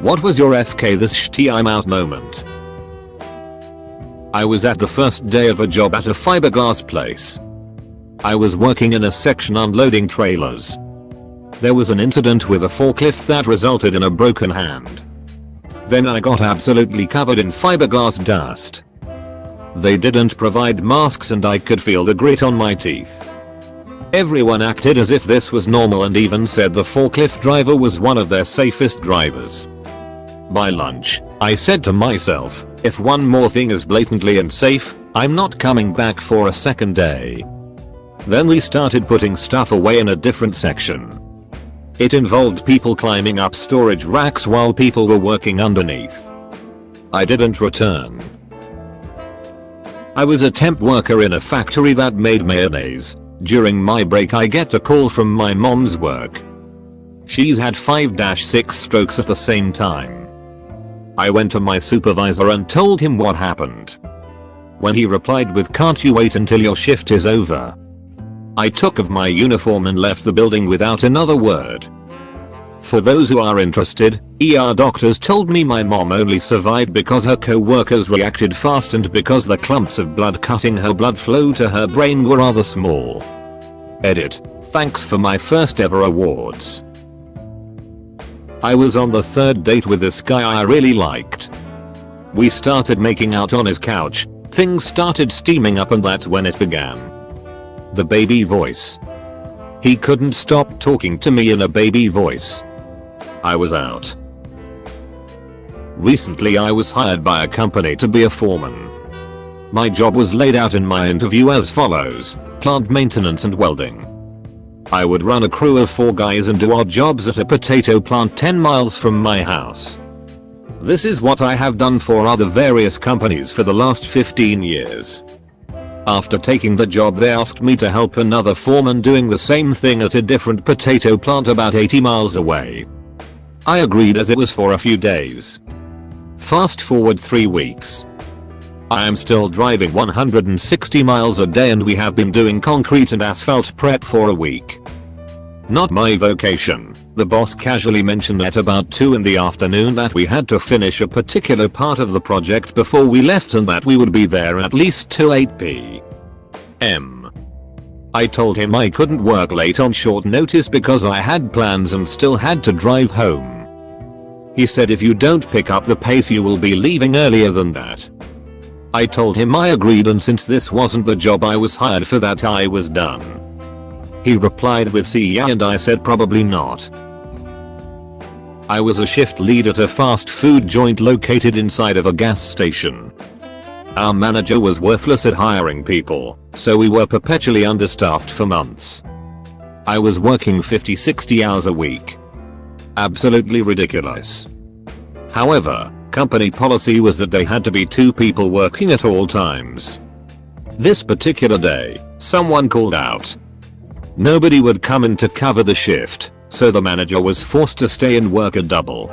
What was your FK this shitty I'm out moment? I was at the first day of a job at a fiberglass place. I was working in a section unloading trailers. There was an incident with a forklift that resulted in a broken hand. Then I got absolutely covered in fiberglass dust. They didn't provide masks and I could feel the grit on my teeth. Everyone acted as if this was normal and even said the forklift driver was one of their safest drivers. By lunch, I said to myself, if one more thing is blatantly unsafe, I'm not coming back for a second day. Then we started putting stuff away in a different section. It involved people climbing up storage racks while people were working underneath. I didn't return. I was a temp worker in a factory that made mayonnaise. During my break I get a call from my mom's work. She's had 5-6 strokes at the same time. I went to my supervisor and told him what happened. When he replied with "Can't you wait until your shift is over?" I took off my uniform and left the building without another word. For those who are interested, ER doctors told me my mom only survived because her co-workers reacted fast and because the clumps of blood cutting her blood flow to her brain were rather small. Edit. Thanks for my first ever awards. I was on the third date with this guy I really liked. We started making out on his couch, things started steaming up and that's when it began. The baby voice. He couldn't stop talking to me in a baby voice. I was out. Recently I was hired by a company to be a foreman. My job was laid out in my interview as follows: plant maintenance and welding. I would run a crew of 4 guys and do odd jobs at a potato plant 10 miles from my house. This is what I have done for other various companies for the last 15 years. After taking the job they asked me to help another foreman doing the same thing at a different potato plant about 80 miles away. I agreed as it was for a few days. Fast forward 3 weeks. I am still driving 160 miles a day and we have been doing concrete and asphalt prep for a week. Not my vocation. The boss casually mentioned at about 2 in the afternoon that we had to finish a particular part of the project before we left and that we would be there at least till 8 p.m. I told him I couldn't work late on short notice because I had plans and still had to drive home. He said if you don't pick up the pace you will be leaving earlier than that. I told him I agreed and since this wasn't the job I was hired for that I was done. He replied with "see ya" and I said probably not. I was a shift lead at a fast food joint located inside of a gas station. Our manager was worthless at hiring people, so we were perpetually understaffed for months. I was working 50-60 hours a week. Absolutely ridiculous. However, company policy was that there had to be 2 people working at all times. This particular day, someone called out. Nobody would come in to cover the shift, so the manager was forced to stay and work a double.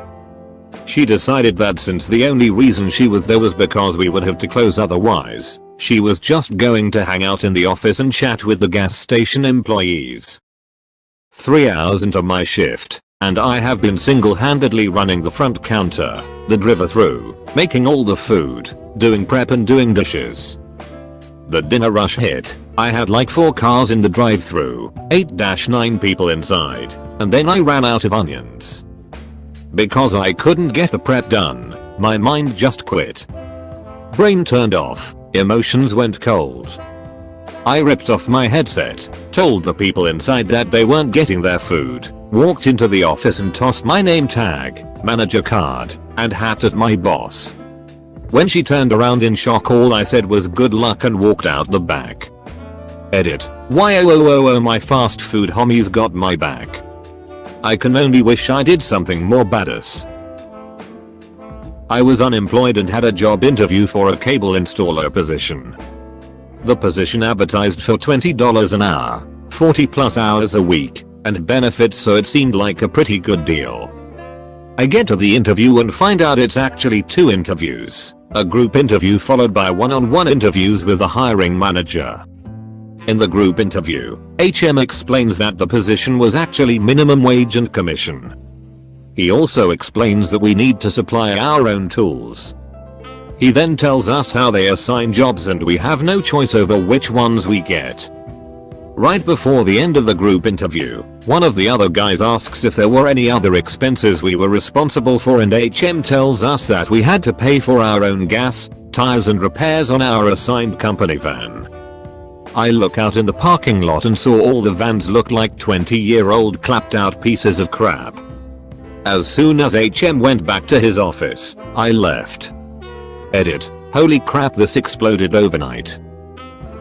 She decided that since the only reason she was there was because we would have to close otherwise, she was just going to hang out in the office and chat with the gas station employees. 3 hours into my shift, and I have been single-handedly running the front counter, the drive-through, making all the food, doing prep and doing dishes. The dinner rush hit. I had like 4 cars in the drive-through, 8-9 people inside, and then I ran out of onions. Because I couldn't get the prep done, my mind just quit. Brain turned off, emotions went cold. I ripped off my headset, told the people inside that they weren't getting their food, walked into the office and tossed my name tag, manager card, and hat at my boss. When she turned around in shock all I said was good luck and walked out the back. Edit. Why my fast food homies got my back. I can only wish I did something more badass. I was unemployed and had a job interview for a cable installer position. The position advertised for $20 an hour, 40 plus hours a week, and benefits, so it seemed like a pretty good deal. I get to the interview and find out it's actually 2 interviews, a group interview followed by one-on-one interviews with the hiring manager. In the group interview, HM explains that the position was actually minimum wage and commission. He also explains that we need to supply our own tools. He then tells us how they assign jobs and we have no choice over which ones we get. Right before the end of the group interview, one of the other guys asks if there were any other expenses we were responsible for, and HM tells us that we had to pay for our own gas, tires and repairs on our assigned company van. I look out in the parking lot and saw all the vans looked like 20-year-old clapped out pieces of crap. As soon as HM went back to his office, I left. Edit. Holy crap, this exploded overnight.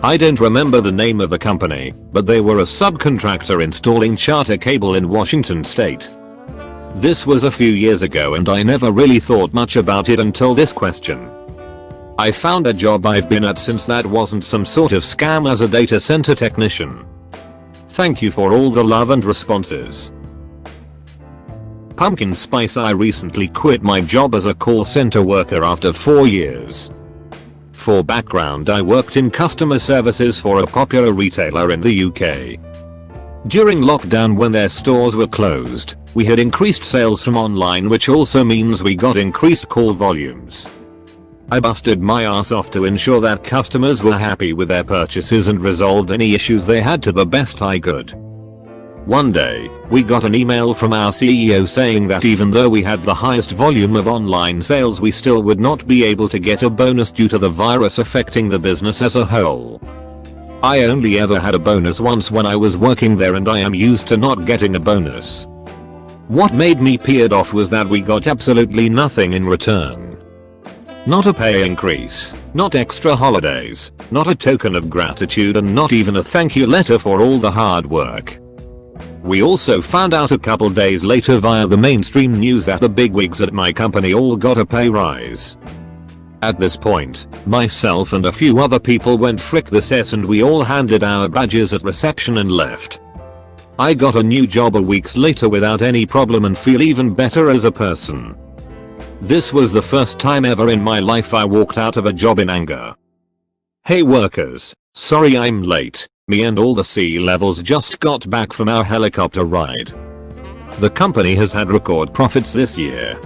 I don't remember the name of the company, but they were a subcontractor installing charter cable in Washington state. This was a few years ago and I never really thought much about it until this question. I found a job I've been at since that wasn't some sort of scam as a data center technician. Thank you for all the love and responses. Pumpkin Spice. I recently quit my job as a call center worker after 4 years. For background, I worked in customer services for a popular retailer in the UK. During lockdown, when their stores were closed, we had increased sales from online, which also means we got increased call volumes. I busted my ass off to ensure that customers were happy with their purchases and resolved any issues they had to the best I could. One day, we got an email from our CEO saying that even though we had the highest volume of online sales, we still would not be able to get a bonus due to the virus affecting the business as a whole. I only ever had a bonus once when I was working there and I am used to not getting a bonus. What made me peed off was that we got absolutely nothing in return. Not a pay increase, not extra holidays, not a token of gratitude, and not even a thank you letter for all the hard work. We also found out a couple days later via the mainstream news that the bigwigs at my company all got a pay rise. At this point, myself and a few other people went frick this s and we all handed our badges at reception and left. I got a new job a week later without any problem and feel even better as a person. This was the first time ever in my life I walked out of a job in anger. Hey workers, sorry I'm late. Me and all the C-levels just got back from our helicopter ride. The company has had record profits this year.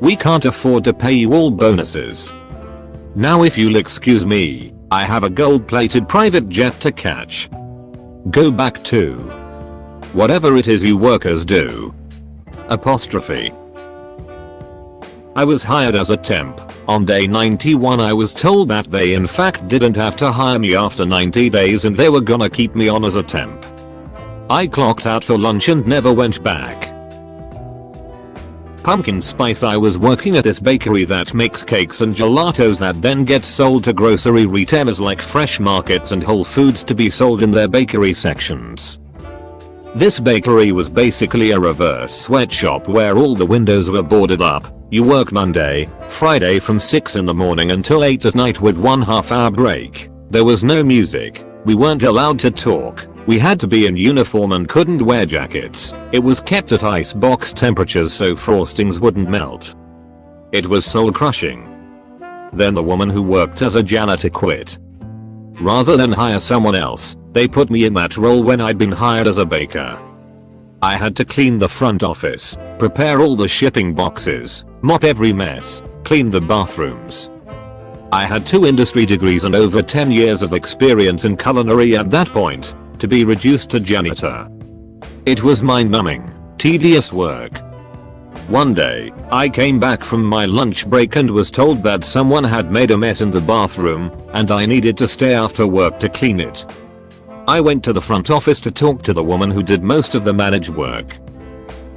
We can't afford to pay you all bonuses. Now if you'll excuse me, I have a gold-plated private jet to catch. Go back to whatever it is you workers do. Apostrophe. I was hired as a temp. On day 91 I was told that they in fact didn't have to hire me after 90 days and they were gonna keep me on as a temp. I clocked out for lunch and never went back. Pumpkin Spice. I was working at this bakery that makes cakes and gelatos that then get sold to grocery retailers like Fresh Markets and Whole Foods to be sold in their bakery sections. This bakery was basically a reverse sweatshop where all the windows were boarded up. You work Monday, Friday from 6 in the morning until 8 at night with 1.5 hour break. There was no music. We weren't allowed to talk. We had to be in uniform and couldn't wear jackets. It was kept at icebox temperatures so frostings wouldn't melt. It was soul crushing. Then the woman who worked as a janitor quit. Rather than hire someone else, they put me in that role when I'd been hired as a baker. I had to clean the front office, prepare all the shipping boxes, mop every mess, clean the bathrooms. I had 2 industry degrees and over 10 years of experience in culinary at that point, to be reduced to janitor. It was mind-numbing, tedious work. One day, I came back from my lunch break and was told that someone had made a mess in the bathroom, and I needed to stay after work to clean it. I went to the front office to talk to the woman who did most of the managed work.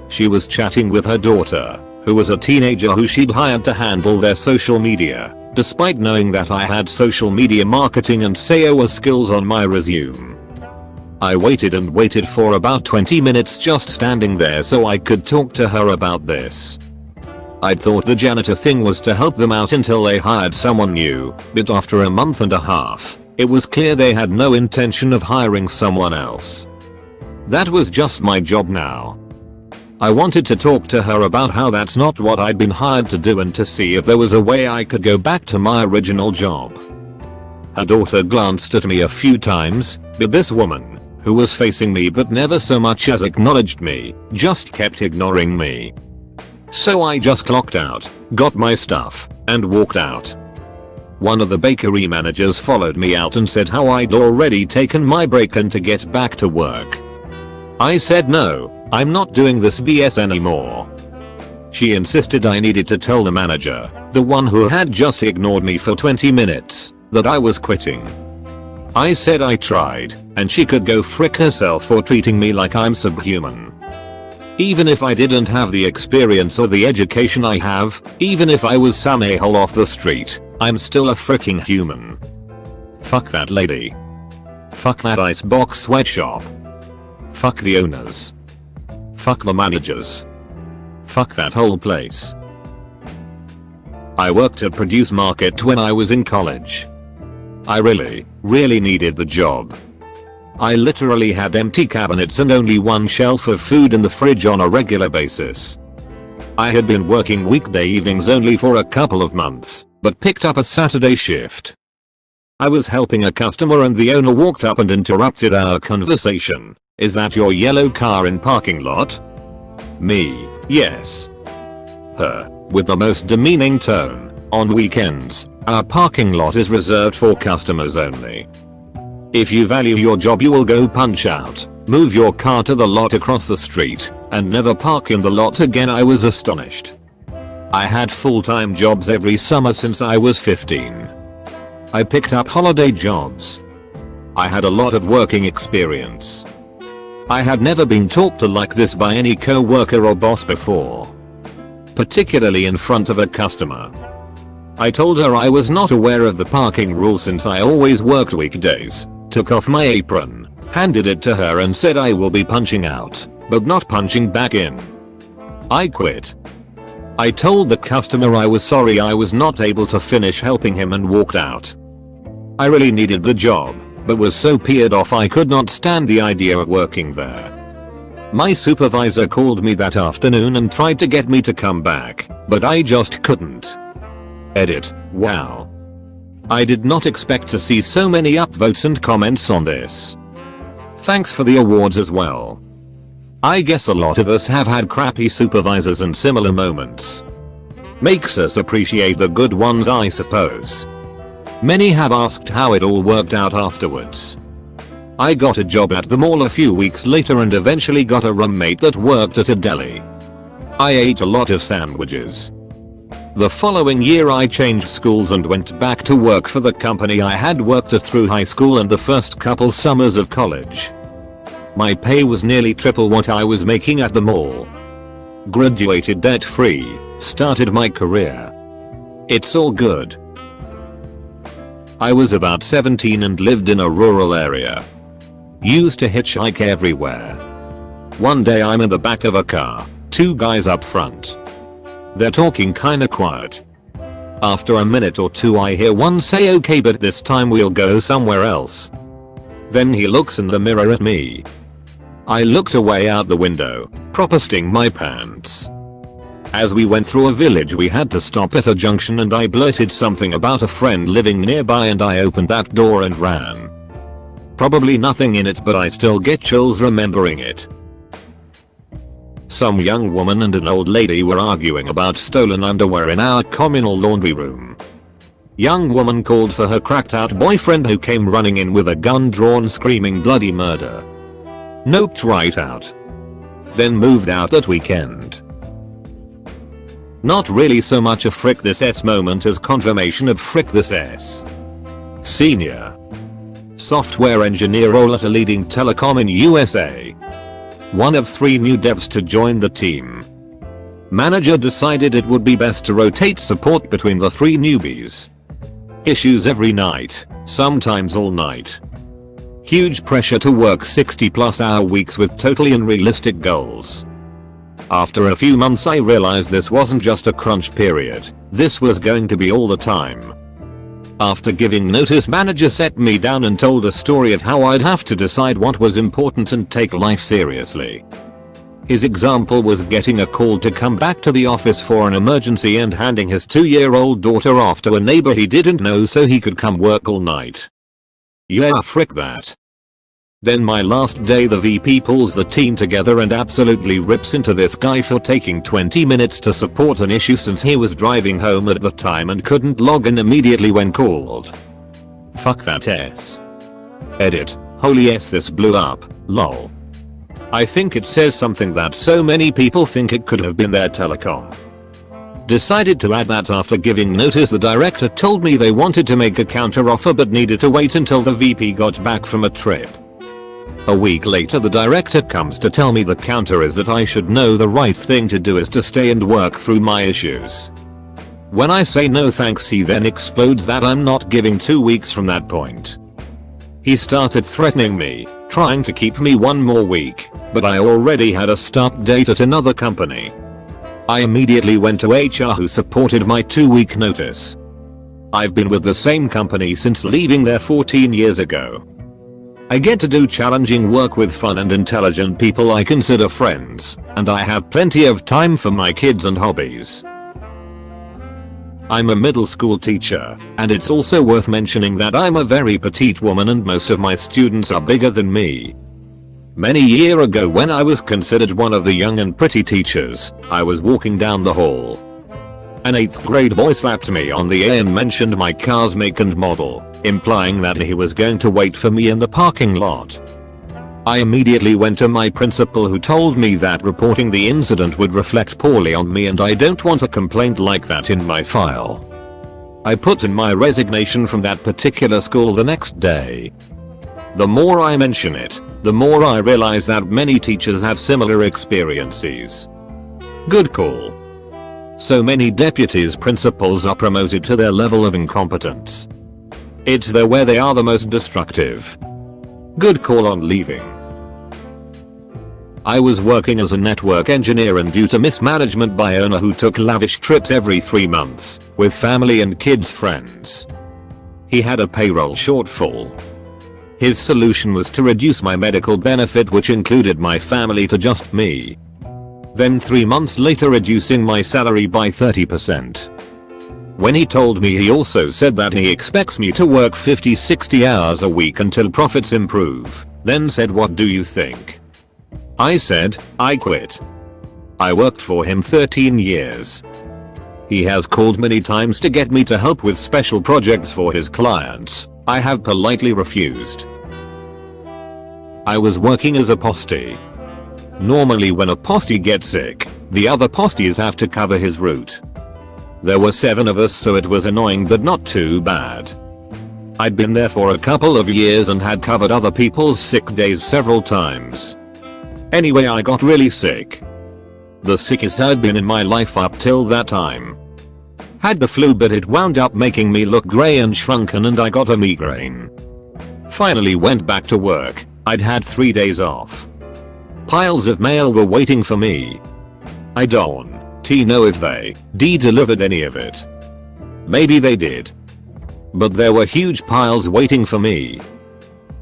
She was chatting with her daughter, who was a teenager who she'd hired to handle their social media, despite knowing that I had social media marketing and SEO skills on my resume. I waited and waited for about 20 minutes just standing there so I could talk to her about this. I'd thought the janitor thing was to help them out until they hired someone new, but after a month and a half, it was clear they had no intention of hiring someone else. That was just my job now. I wanted to talk to her about how that's not what I'd been hired to do and to see if there was a way I could go back to my original job. Her daughter glanced at me a few times, but this woman, who was facing me but never so much as acknowledged me, just kept ignoring me. So I just clocked out, got my stuff, and walked out. One of the bakery managers followed me out and said how I'd already taken my break and to get back to work. I said no, I'm not doing this BS anymore. She insisted I needed to tell the manager, the one who had just ignored me for 20 minutes, that I was quitting. I said I tried, and she could go frick herself for treating me like I'm subhuman. Even if I didn't have the experience or the education I have, even if I was some a-hole off the street, I'm still a fricking human. Fuck that lady. Fuck that icebox sweatshop. Fuck the owners. Fuck the managers. Fuck that whole place. I worked at Produce Market when I was in college. I really needed the job. I literally had empty cabinets and only one shelf of food in the fridge on a regular basis. I had been working weekday evenings only for a couple of months, but picked up a Saturday shift. I was helping a customer and the owner walked up and interrupted our conversation. "Is that your yellow car in parking lot?" Me, "Yes." Her, with the most demeaning tone, "On weekends, our parking lot is reserved for customers only. If you value your job you will go punch out, move your car to the lot across the street, and never park in the lot again." I was astonished. I had full-time jobs every summer since I was 15. I picked up holiday jobs. I had a lot of working experience. I had never been talked to like this by any co-worker or boss before. Particularly in front of a customer. I told her I was not aware of the parking rule since I always worked weekdays, took off my apron, handed it to her and said I will be punching out, but not punching back in. I quit. I told the customer I was sorry I was not able to finish helping him and walked out. I really needed the job, but was so peed off I could not stand the idea of working there. My supervisor called me that afternoon and tried to get me to come back, but I just couldn't. Edit. Wow. I did not expect to see so many upvotes and comments on this. Thanks for the awards as well. I guess a lot of us have had crappy supervisors and similar moments. Makes us appreciate the good ones, I suppose. Many have asked how it all worked out afterwards. I got a job at the mall a few weeks later and eventually got a roommate that worked at a deli. I ate a lot of sandwiches. The following year I changed schools and went back to work for the company I had worked at through high school and the first couple summers of college. My pay was nearly triple what I was making at the mall. Graduated debt free, started my career. It's all good. I was about 17 and lived in a rural area. Used to hitchhike everywhere. One day I'm in the back of a car, two guys up front. They're talking kinda quiet. After a minute or two I hear one say, "Okay, but this time we'll go somewhere else." Then he looks in the mirror at me. I looked away out the window, proper sting my pants. As we went through a village we had to stop at a junction and I blurted something about a friend living nearby and I opened that door and ran. Probably nothing in it but I still get chills remembering it. Some young woman and an old lady were arguing about stolen underwear in our communal laundry room. Young woman called for her cracked out boyfriend who came running in with a gun drawn screaming bloody murder. Noped right out. Then moved out that weekend. Not really so much a frick this S moment as confirmation of frick this S. Senior software engineer role at a leading telecom in USA. One of 3 new devs to join the team. Manager decided it would be best to rotate support between the 3 newbies. Issues every night, sometimes all night. Huge pressure to work 60+ hour weeks with totally unrealistic goals. After a few months I realized this wasn't just a crunch period, this was going to be all the time. After giving notice manager set me down and told a story of how I'd have to decide what was important and take life seriously. His example was getting a call to come back to the office for an emergency and handing his 2-year-old daughter off to a neighbor he didn't know so he could come work all night. Yeah, frick that. Then my last day the VP pulls the team together and absolutely rips into this guy for taking 20 minutes to support an issue since he was driving home at the time and couldn't log in immediately when called. Fuck that S. Edit. Holy S, this blew up, lol. I think it says something that so many people think it could have been their telecom. Decided to add that after giving notice the director told me they wanted to make a counter offer but needed to wait until the VP got back from a trip. A week later the director comes to tell me the counter is that I should know the right thing to do is to stay and work through my issues. When I say no thanks he then explodes that I'm not giving 2 weeks from that point. He started threatening me, trying to keep me one more week, but I already had a start date at another company. I immediately went to HR who supported my 2-week notice. I've been with the same company since leaving there 14 years ago. I get to do challenging work with fun and intelligent people I consider friends, and I have plenty of time for my kids and hobbies. I'm a middle school teacher, and it's also worth mentioning that I'm a very petite woman and most of my students are bigger than me. Many years ago when I was considered one of the young and pretty teachers, I was walking down the hall. An 8th grade boy slapped me on the A and mentioned my car's make and model, implying that he was going to wait for me in the parking lot. I immediately went to my principal who told me that reporting the incident would reflect poorly on me and I don't want a complaint like that in my file. I put in my resignation from that particular school the next day. The more I mention it, the more I realize that many teachers have similar experiences. Good call. So many deputies principals are promoted to their level of incompetence. It's there where they are the most destructive. Good call on leaving. I was working as a network engineer and due to mismanagement by owner who took lavish trips every 3 months, with family and kids friends. He had a payroll shortfall. His solution was to reduce my medical benefit which included my family to just me. Then 3 months later reducing my salary by 30%. When he told me he also said that he expects me to work 50-60 hours a week until profits improve, then said what do you think? I said, I quit. I worked for him 13 years. He has called many times to get me to help with special projects for his clients. I have politely refused. I was working as a postie. Normally when a postie gets sick, the other posties have to cover his route. There were 7 of us so it was annoying but not too bad. I'd been there for a couple of years and had covered other people's sick days several times. Anyway I got really sick. The sickest I'd been in my life up till that time. Had the flu but it wound up making me look grey and shrunken and I got a migraine. Finally went back to work. I'd had 3 days off. Piles of mail were waiting for me. I don't know if they delivered any of it. Maybe they did. But there were huge piles waiting for me.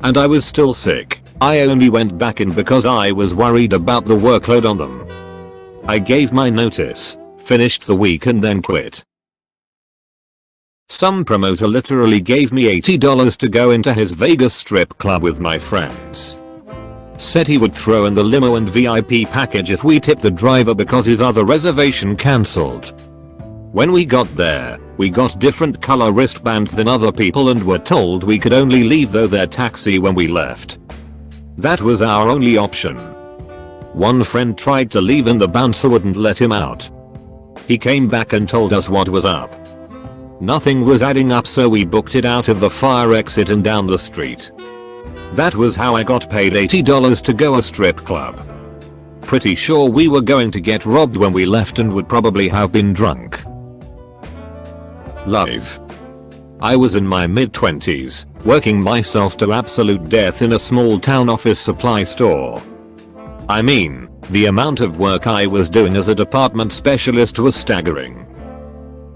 And I was still sick. I only went back in because I was worried about the workload on them. I gave my notice, finished the week and then quit. Some promoter literally gave me $80 to go into his Vegas strip club with my friends. Said he would throw in the limo and VIP package if we tipped the driver because his other reservation cancelled. When we got there, we got different color wristbands than other people and were told we could only leave though their taxi when we left. That was our only option. One friend tried to leave and the bouncer wouldn't let him out. He came back and told us what was up. Nothing was adding up so we booked it out of the fire exit and down the street. That was how I got paid $80 to go a strip club. Pretty sure we were going to get robbed when we left and would probably have been drunk. Live. I was in my mid-20s, working myself to absolute death in a small town office supply store. I mean, the amount of work I was doing as a department specialist was staggering.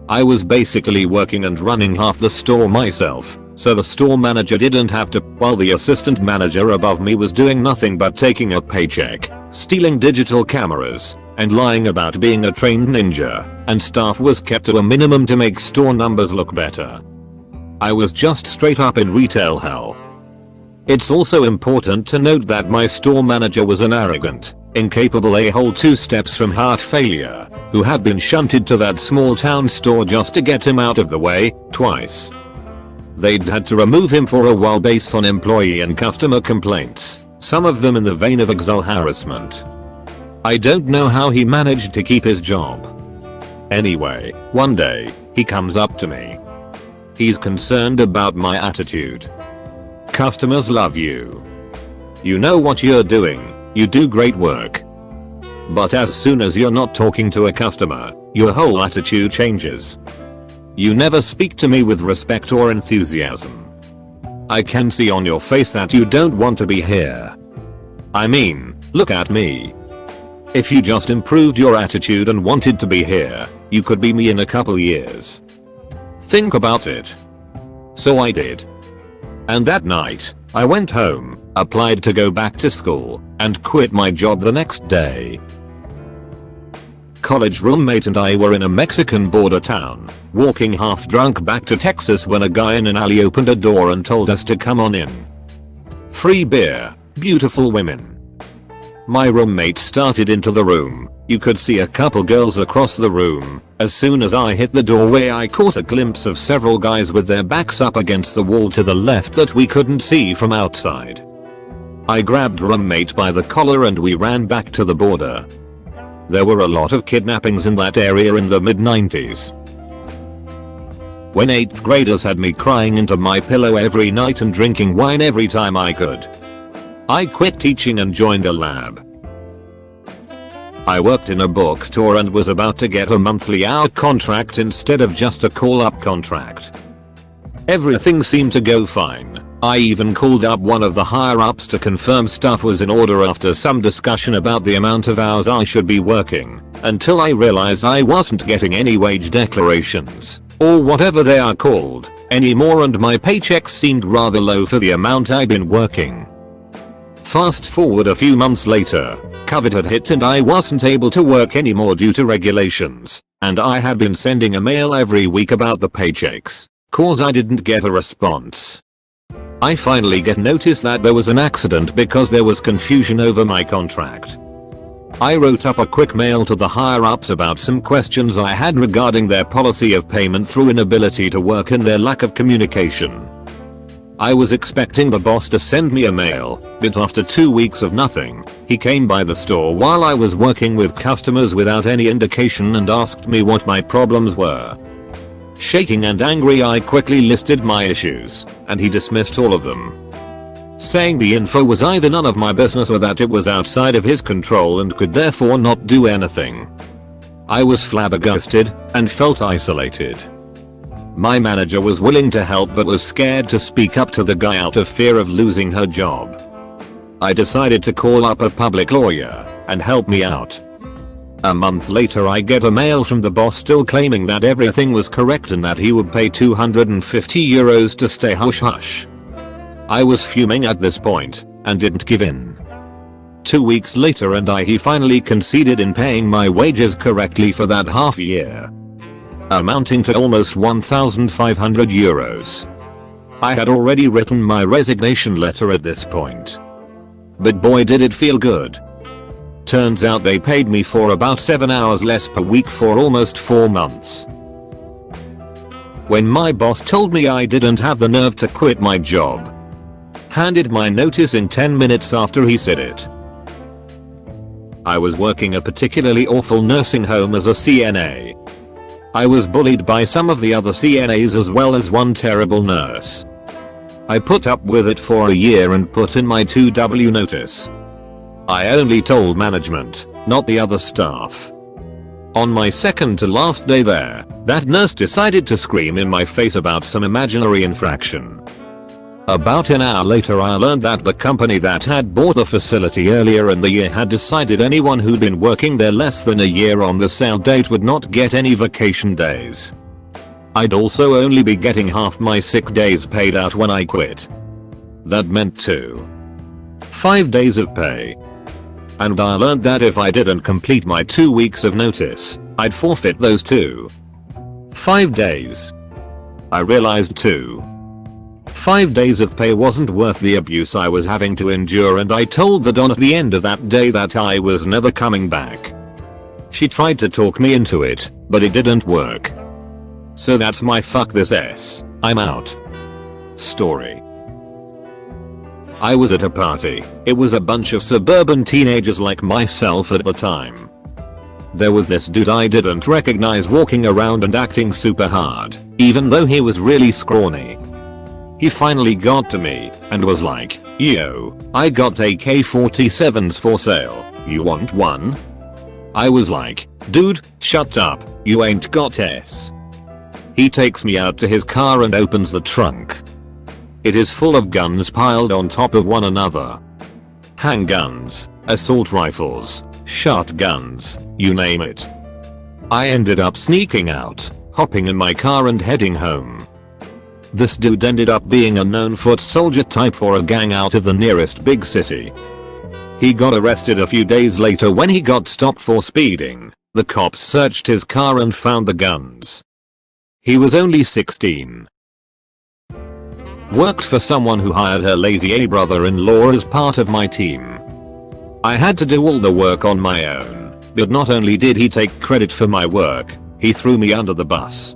I was basically working and running half the store myself, so the store manager didn't have to, while the assistant manager above me was doing nothing but taking a paycheck, stealing digital cameras, and lying about being a trained ninja, and staff was kept to a minimum to make store numbers look better. I was just straight up in retail hell. It's also important to note that my store manager was an arrogant, incapable a-hole 2 steps from heart failure, who had been shunted to that small town store just to get him out of the way, twice. They'd had to remove him for a while based on employee and customer complaints, some of them in the vein of exile harassment. I don't know how he managed to keep his job. Anyway, one day, he comes up to me. He's concerned about my attitude. Customers love you. You know what you're doing, you do great work. But as soon as you're not talking to a customer, your whole attitude changes. You never speak to me with respect or enthusiasm. I can see on your face that you don't want to be here. I mean, look at me. If you just improved your attitude and wanted to be here, you could be me in a couple years. Think about it. So I did. And that night, I went home, applied to go back to school, and quit my job the next day. College roommate and I were in a Mexican border town, walking half drunk back to Texas when a guy in an alley opened a door and told us to come on in. Free beer, beautiful women. My roommate started into the room. You could see a couple girls across the room. As soon as I hit the doorway, I caught a glimpse of several guys with their backs up against the wall to the left that we couldn't see from outside. I grabbed roommate by the collar and we ran back to the border. There were a lot of kidnappings in that area in the mid-90s. When 8th graders had me crying into my pillow every night and drinking wine every time I could. I quit teaching and joined a lab. I worked in a bookstore and was about to get a monthly hour contract instead of just a call-up contract. Everything seemed to go fine. I even called up one of the higher-ups to confirm stuff was in order after some discussion about the amount of hours I should be working, until I realized I wasn't getting any wage declarations, or whatever they are called, anymore, and my paychecks seemed rather low for the amount I'd been working. Fast forward a few months later, COVID had hit and I wasn't able to work anymore due to regulations, and I had been sending a mail every week about the paychecks, cause I didn't get a response. I finally get notice that there was an accident because there was confusion over my contract. I wrote up a quick mail to the higher ups about some questions I had regarding their policy of payment through inability to work and their lack of communication. I was expecting the boss to send me a mail, but after 2 weeks of nothing, he came by the store while I was working with customers without any indication and asked me what my problems were. Shaking and angry, I quickly listed my issues, and he dismissed all of them, saying the info was either none of my business or that it was outside of his control and could therefore not do anything. I was flabbergasted and felt isolated. My manager was willing to help but was scared to speak up to the guy out of fear of losing her job. I decided to call up a public lawyer and help me out. A month later, I get a mail from the boss still claiming that everything was correct and that he would pay €250 to stay hush hush. I was fuming at this point and didn't give in. 2 weeks later and he finally conceded in paying my wages correctly for that half year, amounting to almost €1,500. I had already written my resignation letter at this point. But boy did it feel good. Turns out they paid me for about 7 hours less per week for almost 4 months. When my boss told me I didn't have the nerve to quit my job, handed my notice in 10 minutes after he said it. I was working a particularly awful nursing home as a CNA. I was bullied by some of the other CNAs as well as one terrible nurse. I put up with it for a year and put in my 2W notice. I only told management, not the other staff. On my second to last day there, that nurse decided to scream in my face about some imaginary infraction. About an hour later, I learned that the company that had bought the facility earlier in the year had decided anyone who'd been working there less than a year on the sale date would not get any vacation days. I'd also only be getting half my sick days paid out when I quit. That meant 5 days of pay. And I learned that if I didn't complete my 2 weeks of notice, I'd forfeit those 5 days. I realized too. 5 days of pay wasn't worth the abuse I was having to endure, and I told the Don at the end of that day that I was never coming back. She tried to talk me into it, but it didn't work. So that's my fuck this S, I'm out story. I was at a party. It was a bunch of suburban teenagers like myself at the time. There was this dude I didn't recognize walking around and acting super hard, even though he was really scrawny. He finally got to me and was like, "Yo, I got AK-47s for sale. You want one?" I was like, "Dude, shut up, you ain't got S." He takes me out to his car and opens the trunk. It is full of guns piled on top of one another. Handguns, assault rifles, shotguns, you name it. I ended up sneaking out, hopping in my car and heading home. This dude ended up being a known foot soldier type for a gang out of the nearest big city. He got arrested a few days later when he got stopped for speeding. The cops searched his car and found the guns. He was only 16. Worked for someone who hired her lazy A brother-in-law as part of my team. I had to do all the work on my own, but not only did he take credit for my work, he threw me under the bus.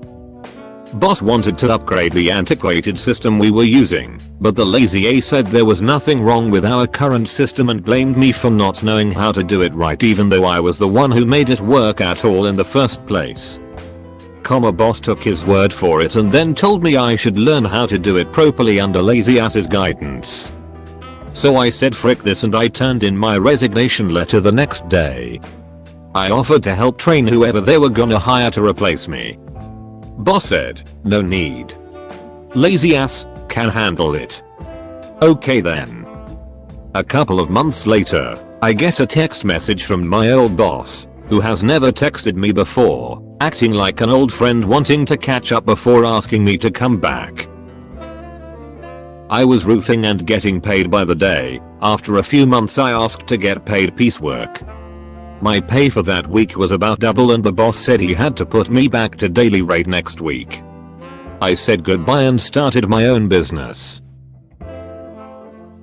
Boss wanted to upgrade the antiquated system we were using, but the lazy A said there was nothing wrong with our current system and blamed me for not knowing how to do it right, even though I was the one who made it work at all in the first place. Boss took his word for it and then told me I should learn how to do it properly under lazy ass's guidance. So I said frick this and I turned in my resignation letter the next day. I offered to help train whoever they were gonna hire to replace me. Boss said, "No need. Lazy ass can handle it." Okay then. A couple of months later, I get a text message from my old boss, who has never texted me before, acting like an old friend wanting to catch up before asking me to come back. I was roofing and getting paid by the day. After a few months I asked to get paid piecework. My pay for that week was about double and the boss said he had to put me back to daily rate next week. I said goodbye and started my own business.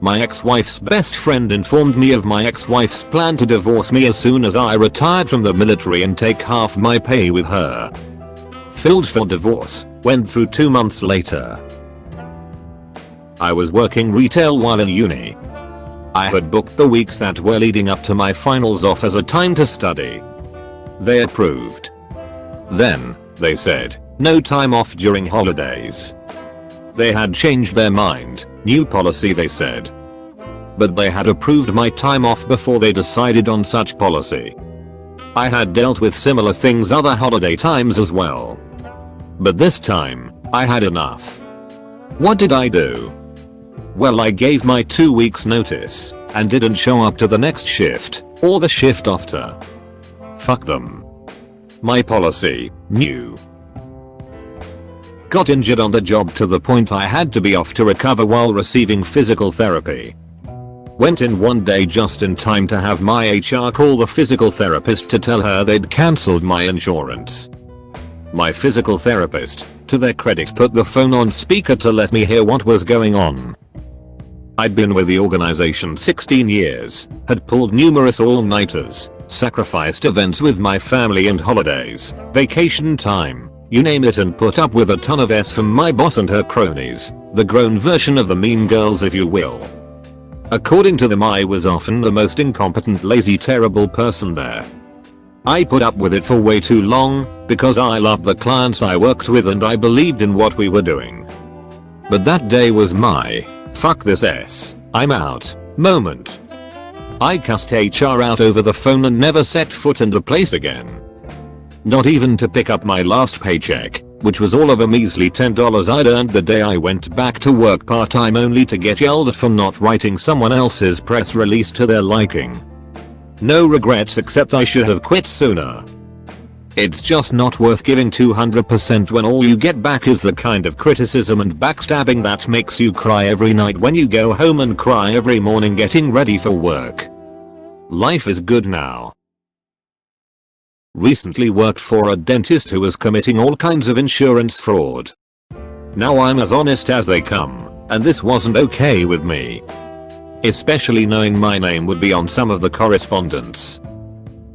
My ex-wife's best friend informed me of my ex-wife's plan to divorce me as soon as I retired from the military and take half my pay with her. Filed for divorce, went through 2 months later. I was working retail while in uni. I had booked the weeks that were leading up to my finals off as a time to study. They approved. Then, they said, no time off during holidays. They had changed their mind, new policy they said. But they had approved my time off before they decided on such policy. I had dealt with similar things other holiday times as well. But this time, I had enough. What did I do? Well, I gave my 2 weeks notice and didn't show up to the next shift or the shift after. Fuck them. My policy, new. Got injured on the job to the point I had to be off to recover while receiving physical therapy. Went in one day just in time to have my HR call the physical therapist to tell her they'd cancelled my insurance. My physical therapist, to their credit, put the phone on speaker to let me hear what was going on. I'd been with the organization 16 years, had pulled numerous all-nighters, sacrificed events with my family and holidays, vacation time, you name it, and put up with a ton of S from my boss and her cronies, the grown version of the mean girls if you will. According to them, I was often the most incompetent, lazy, terrible person there. I put up with it for way too long, because I loved the clients I worked with and I believed in what we were doing. But that day was my fuck this S, I'm out moment. I cussed HR out over the phone and never set foot in the place again. Not even to pick up my last paycheck, which was all of a measly $10 I'd earned the day I went back to work part-time, only to get yelled at for not writing someone else's press release to their liking. No regrets, except I should have quit sooner. It's just not worth giving 200% when all you get back is the kind of criticism and backstabbing that makes you cry every night when you go home and cry every morning getting ready for work. Life is good now. Recently worked for a dentist who was committing all kinds of insurance fraud. Now I'm as honest as they come. and this wasn't okay with me. Especially knowing my name would be on some of the correspondence.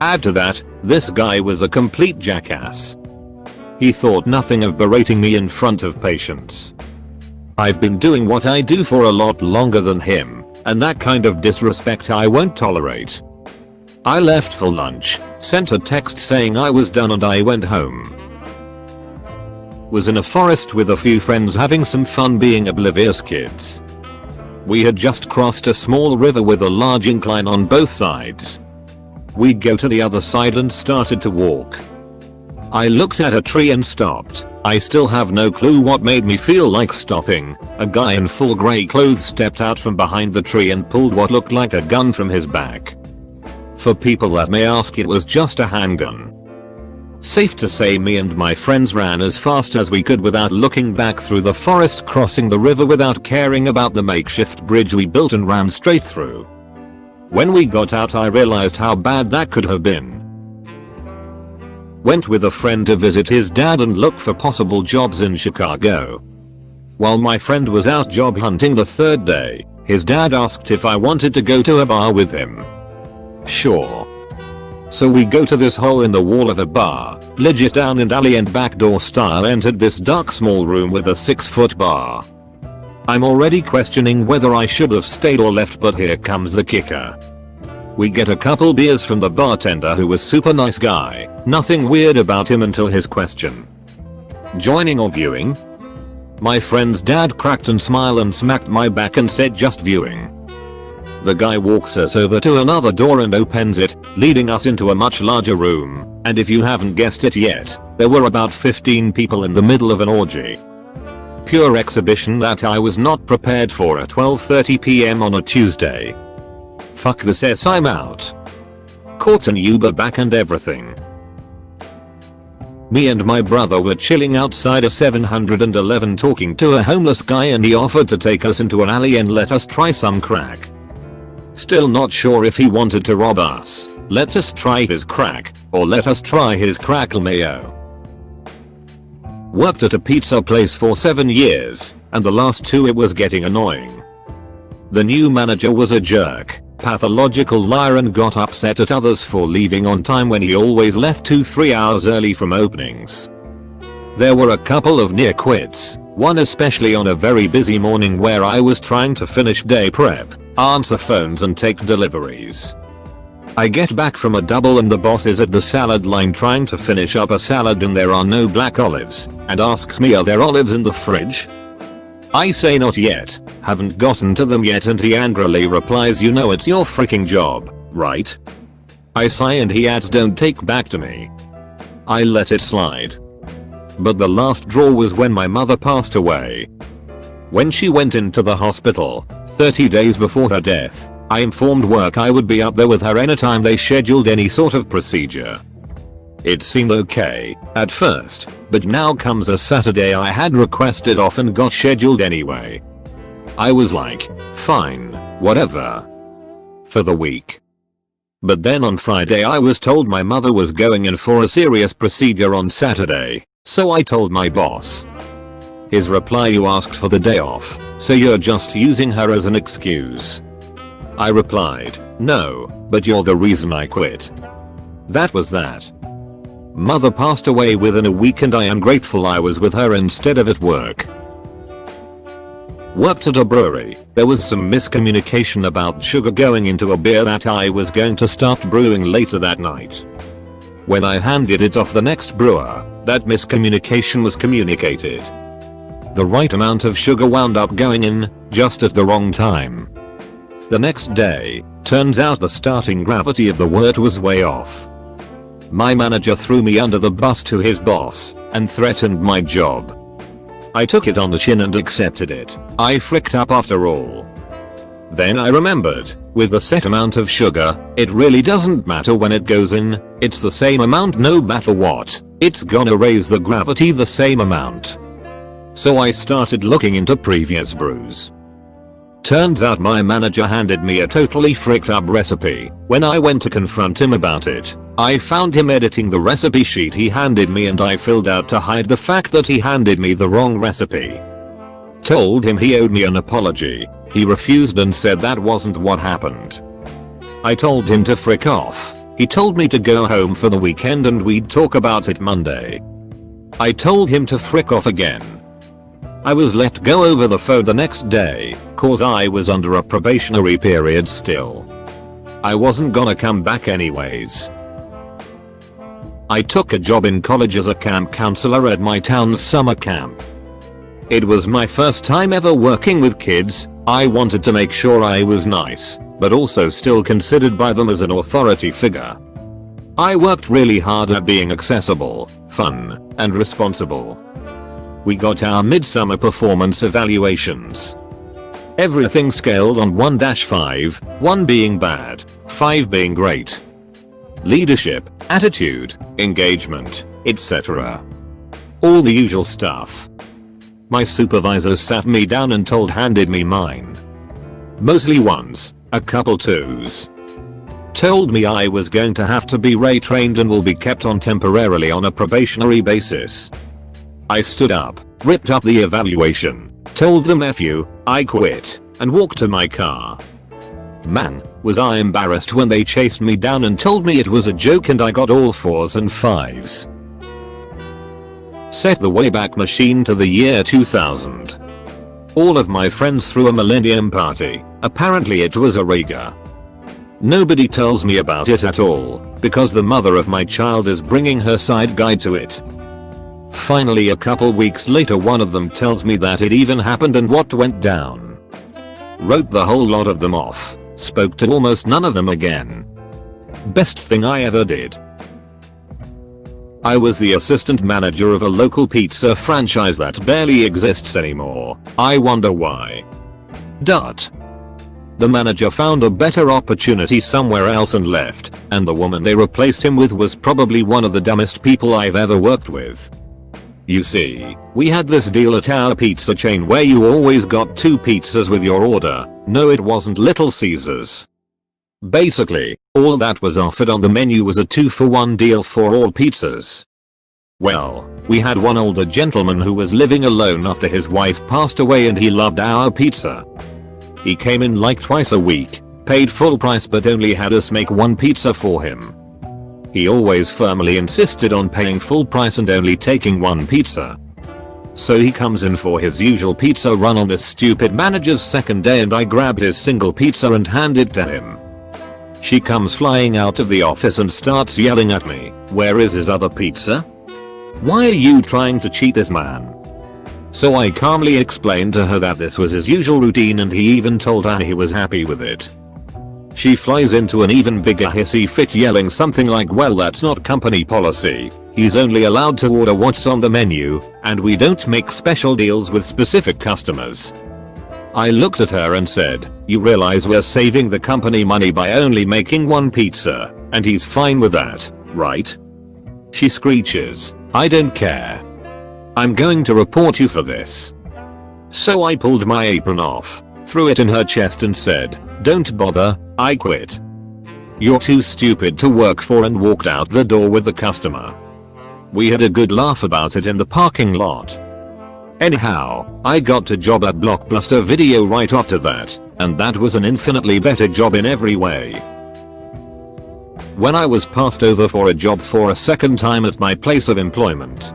Add to that, this guy was a complete jackass. He thought nothing of berating me in front of patients. I've been doing what I do for a lot longer than him, and that kind of disrespect I won't tolerate. I left for lunch, sent a text saying I was done, and I went home. Was in a forest with a few friends having some fun being oblivious kids. We had just crossed a small river with a large incline on both sides. We go to the other side and started to walk. I looked at a tree and stopped. I still have no clue what made me feel like stopping. A guy in full grey clothes stepped out from behind the tree and pulled what looked like a gun from his back. For people that may ask, it was just a handgun. Safe to say me and my friends ran as fast as we could without looking back through the forest, crossing the river without caring about the makeshift bridge we built, and ran straight through. When we got out, I realized how bad that could have been. Went with a friend to visit his dad and look for possible jobs in Chicago. While my friend was out job hunting the third day, his dad asked if I wanted to go to a bar with him. Sure. So we go to this hole in the wall of a bar, legit down and alley and backdoor style, entered this dark small room with a 6-foot bar. I'm already questioning whether I should have stayed or left, but here comes the kicker. We get a couple beers from the bartender, who was super nice guy, nothing weird about him until his question. Joining or viewing? My friend's dad cracked and smiled and smacked my back and said just viewing. The guy walks us over to another door and opens it, leading us into a much larger room, and if you haven't guessed it yet, there were about 15 people in the middle of an orgy. Pure exhibition that I was not prepared for at 12:30 PM on a Tuesday. Fuck this S, I'm out. Caught an Uber back and everything. Me and my brother were chilling outside a 711 talking to a homeless guy, and he offered to take us into an alley and let us try some crack. Still not sure if he wanted to rob us, let us try his crack, or let us try his crackle mayo. Worked at a pizza place for 7 years, and the last 2 it was getting annoying. The new manager was a jerk, pathological liar, and got upset at others for leaving on time when he always left 2-3 hours early from openings. There were a couple of near quits, one especially on a very busy morning where I was trying to finish day prep, answer phones and take deliveries. I get back from a double and the boss is at the salad line trying to finish up a salad and there are no black olives, and asks me, are there olives in the fridge? I say not yet, haven't gotten to them yet, and he angrily replies, you know it's your freaking job, right? I sigh and he adds, don't take back to me. I let it slide. But the last draw was when my mother passed away. When she went into the hospital, 30 days before her death, I informed work I would be up there with her anytime they scheduled any sort of procedure. It seemed okay at first, but now comes a Saturday I had requested off and got scheduled anyway. I was like, fine, whatever. For the week. But then on Friday I was told my mother was going in for a serious procedure on Saturday, so I told my boss. His reply, you asked for the day off, so you're just using her as an excuse. I replied, no, but you're the reason I quit. That was that. Mother passed away within a week and I am grateful I was with her instead of at work. Worked at a brewery. There was some miscommunication about sugar going into a beer that I was going to start brewing later that night. When I handed it off the next brewer, that miscommunication was communicated. The right amount of sugar wound up going in, just at the wrong time. The next day, turns out the starting gravity of the wort was way off. My manager threw me under the bus to his boss, and threatened my job. I took it on the chin and accepted it. I fricked up after all. Then I remembered, with the set amount of sugar, it really doesn't matter when it goes in, it's the same amount no matter what, it's gonna raise the gravity the same amount. So I started looking into previous brews. Turns out my manager handed me a totally fricked up recipe. When I went to confront him about it, I found him editing the recipe sheet he handed me and I filled out to hide the fact that he handed me the wrong recipe. Told him he owed me an apology. He refused and said that wasn't what happened. I told him to frick off. He told me to go home for the weekend and we'd talk about it Monday. I told him to frick off again. I was let go over the phone the next day, cause I was under a probationary period still. I wasn't gonna come back anyways. I took a job in college as a camp counselor at my town's summer camp. It was my first time ever working with kids. I wanted to make sure I was nice, but also still considered by them as an authority figure. I worked really hard at being accessible, fun, and responsible. We got our midsummer performance evaluations. Everything scaled on 1-5, 1 being bad, 5 being great. Leadership, attitude, engagement, etc. All the usual stuff. My supervisors sat me down and handed me mine. Mostly 1s, a couple 2s. Told me I was going to have to be retrained and will be kept on temporarily on a probationary basis. I stood up, ripped up the evaluation, told them F you, I quit, and walked to my car. Man, was I embarrassed when they chased me down and told me it was a joke and I got all 4s and 5s. Set the Wayback Machine to the year 2000. All of my friends threw a millennium party. Apparently it was a Riga. Nobody tells me about it at all, because the mother of my child is bringing her side guy to it. Finally a couple weeks later one of them tells me that it even happened and what went down. Wrote the whole lot of them off, spoke to almost none of them again. Best thing I ever did. I was the assistant manager of a local pizza franchise that barely exists anymore. I wonder why. The manager found a better opportunity somewhere else and left, and the woman they replaced him with was probably one of the dumbest people I've ever worked with. You see, we had this deal at our pizza chain where you always got 2 pizzas with your order. No, it wasn't Little Caesars. Basically, all that was offered on the menu was a 2-for-1 deal for all pizzas. Well, we had one older gentleman who was living alone after his wife passed away and he loved our pizza. He came in like twice a week, paid full price but only had us make 1 pizza for him. He always firmly insisted on paying full price and only taking 1 pizza. So he comes in for his usual pizza run on this stupid manager's second day and I grabbed his single pizza and handed it to him. She comes flying out of the office and starts yelling at me, "Where is his other pizza? Why are you trying to cheat this man?" So I calmly explained to her that this was his usual routine and he even told her he was happy with it. She flies into an even bigger hissy fit yelling something like, "Well, that's not company policy. He's only allowed to order what's on the menu, and we don't make special deals with specific customers." I looked at her and said, "You realize we're saving the company money by only making 1 pizza, and he's fine with that, right?" She screeches, "I don't care. I'm going to report you for this." So I pulled my apron off, threw it in her chest and said, "Don't bother, I quit. You're too stupid to work for," and walked out the door with the customer. We had a good laugh about it in the parking lot. Anyhow, I got a job at Blockbuster Video right after that, and that was an infinitely better job in every way. When I was passed over for a job for a second time at my place of employment,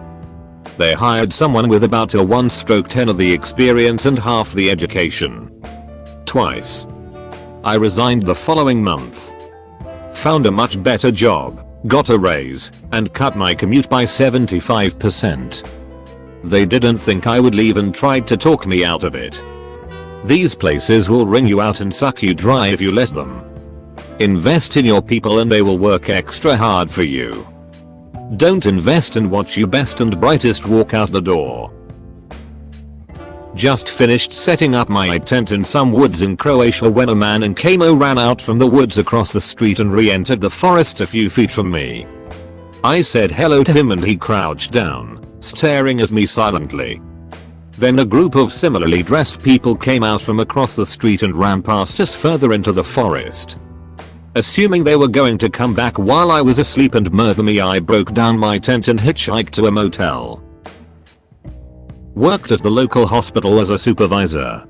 they hired someone with about a 1/10 of the experience and half the education. Twice. I resigned the following month. Found a much better job, got a raise, and cut my commute by 75%. They didn't think I would leave and tried to talk me out of it. These places will wring you out and suck you dry if you let them. Invest in your people and they will work extra hard for you. Don't invest and watch your best and brightest walk out the door. Just finished setting up my tent in some woods in Croatia when a man in camo ran out from the woods across the street and re-entered the forest a few feet from me. I said hello to him and he crouched down, staring at me silently. Then a group of similarly dressed people came out from across the street and ran past us further into the forest. Assuming they were going to come back while I was asleep and murder me, I broke down my tent and hitchhiked to a motel. Worked at the local hospital as a supervisor.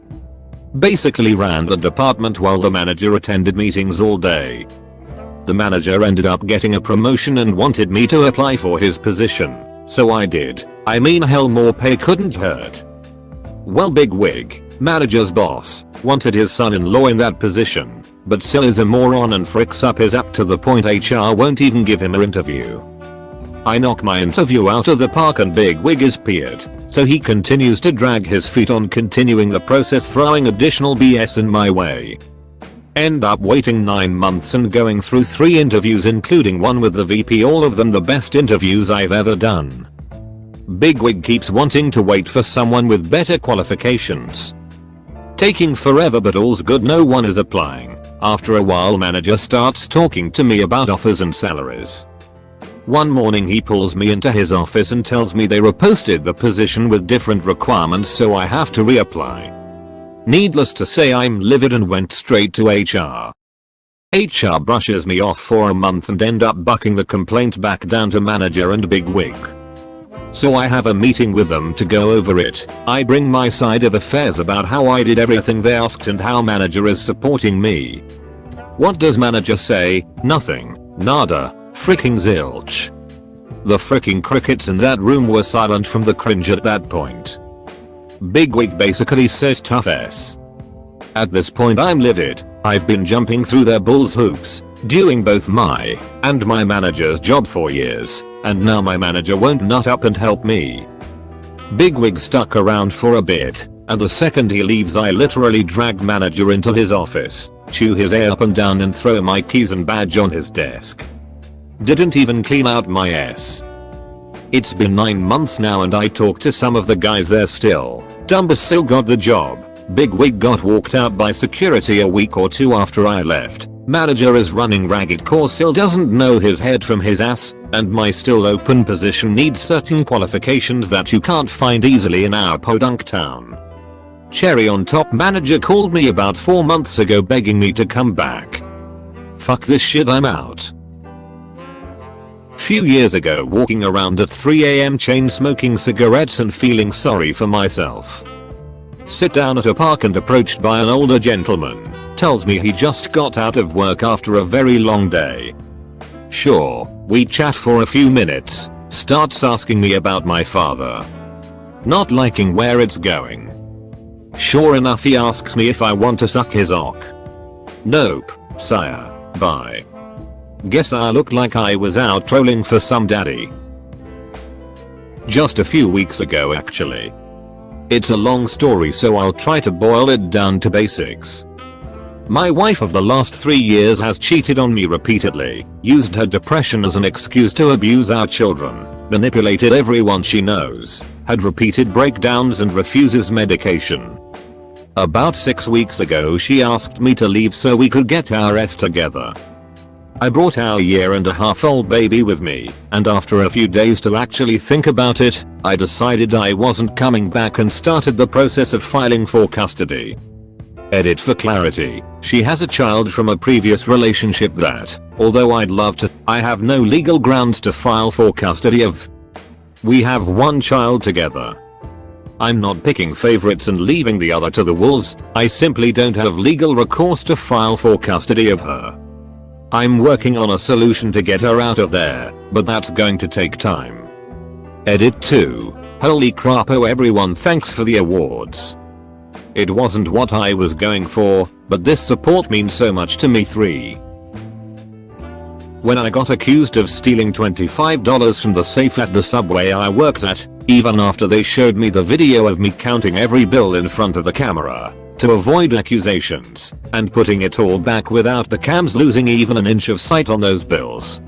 Basically ran the department while the manager attended meetings all day. The manager ended up getting a promotion and wanted me to apply for his position, so I did. I mean, hell, more pay couldn't hurt. Well, bigwig, manager's boss, wanted his son-in-law in that position, but still is a moron and fricks up his app to the point HR won't even give him an interview. I knock my interview out of the park and bigwig is peered, so he continues to drag his feet on continuing the process, throwing additional BS in my way. End up waiting 9 months and going through 3 interviews, including one with the VP, all of them the best interviews I've ever done. Bigwig keeps wanting to wait for someone with better qualifications. Taking forever, but all's good, no one is applying. After a while, manager starts talking to me about offers and salaries. One morning he pulls me into his office and tells me they reposted the position with different requirements, so I have to reapply. Needless to say, I'm livid and went straight to HR. HR brushes me off for a month and end up bucking the complaint back down to manager and bigwig. So I have a meeting with them to go over it. I bring my side of affairs about how I did everything they asked and how manager is supporting me. What does manager say? Nothing. Nada. Freaking zilch. The freaking crickets in that room were silent from the cringe at that point. Bigwig basically says tough S. At this point I'm livid. I've been jumping through their bull's hoops, doing both my and my manager's job for years, and now my manager won't nut up and help me. Bigwig stuck around for a bit, and the second he leaves I literally drag manager into his office, chew his ear up and down and throw my keys and badge on his desk. Didn't even clean out my ass. It's been 9 months now and I talked to some of the guys there still. Dumba still got the job. Bigwig got walked out by security a week or 2 after I left. Manager is running ragged cause still doesn't know his head from his ass, and my still open position needs certain qualifications that you can't find easily in our podunk town. Cherry on top, manager called me about 4 months ago begging me to come back. Fuck this shit, I'm out. Few years ago, walking around at 3 AM chain smoking cigarettes and feeling sorry for myself. Sit down at a park and approached by an older gentleman. Tells me he just got out of work after a very long day. Sure, we chat for a few minutes, starts asking me about my father. Not liking where it's going. Sure enough, he asks me if I want to suck his ock. Nope, sire, bye. Guess I look like I was out trolling for some daddy. Just a few weeks ago actually. It's a long story so I'll try to boil it down to basics. My wife of the last 3 years has cheated on me repeatedly, used her depression as an excuse to abuse our children, manipulated everyone she knows, had repeated breakdowns and refuses medication. About 6 weeks ago she asked me to leave so we could get our S together. I brought our 1.5-year-old baby with me, and after a few days to actually think about it, I decided I wasn't coming back and started the process of filing for custody. Edit for clarity, she has a child from a previous relationship that, although I'd love to, I have no legal grounds to file for custody of. We have 1 child together. I'm not picking favorites and leaving the other to the wolves, I simply don't have legal recourse to file for custody of her. I'm working on a solution to get her out of there, but that's going to take time. Edit 2. Holy crap, oh everyone, thanks for the awards. It wasn't what I was going for, but this support means so much to me. 3. When I got accused of stealing $25 from the safe at the subway I worked at, even after they showed me the video of me counting every bill in front of the camera, to avoid accusations, and putting it all back without the cams losing even an inch of sight on those bills.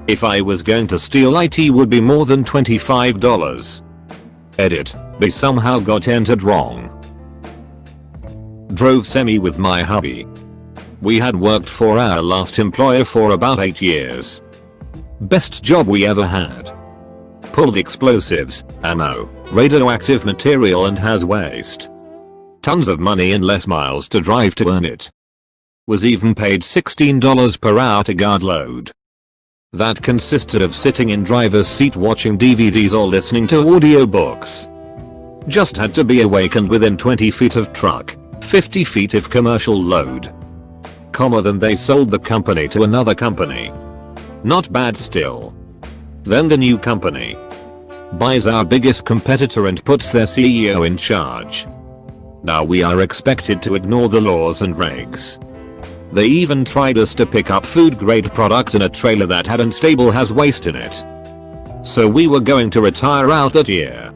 If I was going to steal, it would be more than $25. Edit, they somehow got entered wrong. Drove semi with my hubby. We had worked for our last employer for about 8 years. Best job we ever had. Pulled explosives, ammo, radioactive material and has waste. Tons of money and less miles to drive to earn it. Was even paid $16 per hour to guard load. That consisted of sitting in driver's seat watching DVDs or listening to audiobooks. Just had to be awakened within 20 feet of truck, 50 feet if commercial load. Then they sold the company to another company. Not bad still. Then the new company buys our biggest competitor and puts their CEO in charge. Now we are expected to ignore the laws and regs. They even tried us to pick up food grade product in a trailer that had unstable has waste in it. So we were going to retire out that year.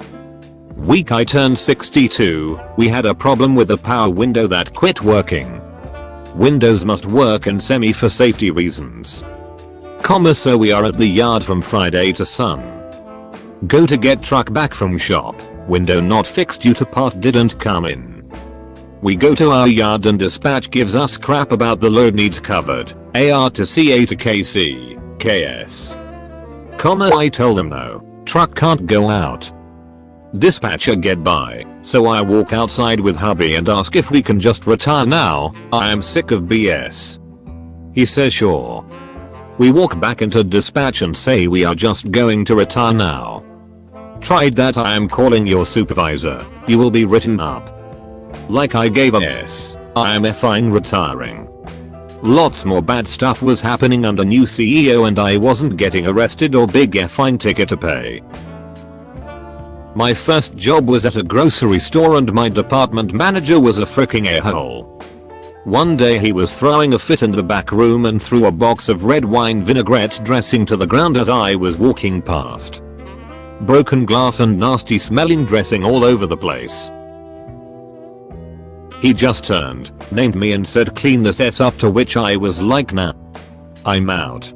Week I turned 62, we had a problem with the power window that quit working. Windows must work in semi for safety reasons. So we are at the yard from Friday to Sun. Go to get truck back from shop, window not fixed due to part didn't come in. We go to our yard and dispatch gives us crap about the load needs covered, AR to CA to KC, KS. I tell them no, truck can't go out. Dispatcher get by, so I walk outside with hubby and ask if we can just retire now, I am sick of BS. He says sure. We walk back into dispatch and say we are just going to retire now. Tried that, I am calling your supervisor, you will be written up. Like I gave a yes, I am effing retiring. Lots more bad stuff was happening under new CEO and I wasn't getting arrested or big effing ticket to pay. My first job was at a grocery store and my department manager was a freaking a-hole. One day he was throwing a fit in the back room and threw a box of red wine vinaigrette dressing to the ground as I was walking past. Broken glass and nasty smelling dressing all over the place. He just turned, named me and said clean this S up, to which I was like nah. I'm out.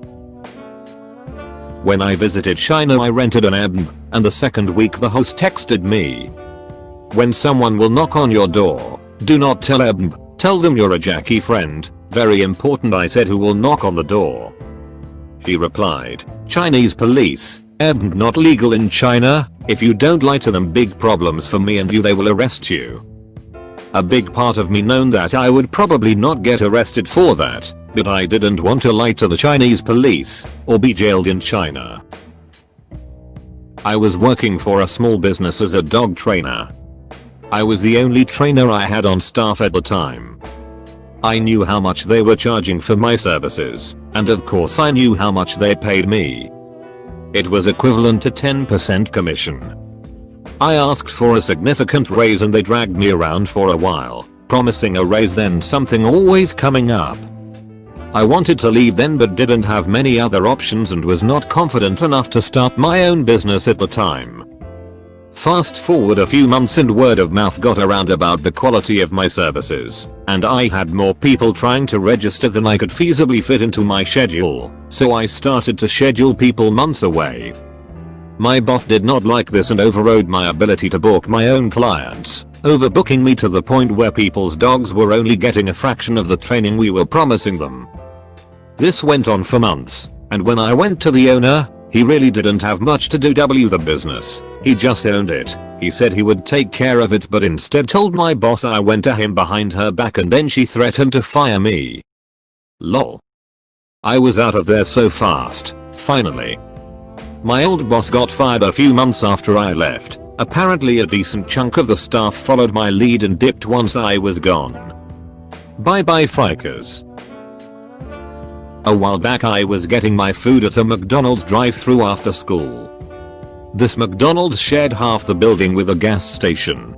When I visited China I rented an Airbnb, and the second week the host texted me. When someone will knock on your door, do not tell Airbnb, tell them you're a Jackie friend, very important. I said who will knock on the door? He replied, Chinese police, Airbnb not legal in China, if you don't lie to them big problems for me and you, they will arrest you. A big part of me known that I would probably not get arrested for that, but I didn't want to lie to the Chinese police, or be jailed in China. I was working for a small business as a dog trainer. I was the only trainer I had on staff at the time. I knew how much they were charging for my services, and of course I knew how much they paid me. It was equivalent to 10% commission. I asked for a significant raise and they dragged me around for a while, promising a raise then something always coming up. I wanted to leave then but didn't have many other options and was not confident enough to start my own business at the time. Fast forward a few months and word of mouth got around about the quality of my services, and I had more people trying to register than I could feasibly fit into my schedule, so I started to schedule people months away. My boss did not like this and overrode my ability to book my own clients, overbooking me to the point where people's dogs were only getting a fraction of the training we were promising them. This went on for months, and when I went to the owner, he really didn't have much to do with the business, he just owned it. He said he would take care of it but instead told my boss I went to him behind her back and then she threatened to fire me. Lol. I was out of there so fast, finally. My old boss got fired a few months after I left. Apparently a decent chunk of the staff followed my lead and dipped once I was gone. Bye bye Fikers. A while back I was getting my food at a McDonald's drive-thru after school. This McDonald's shared half the building with a gas station.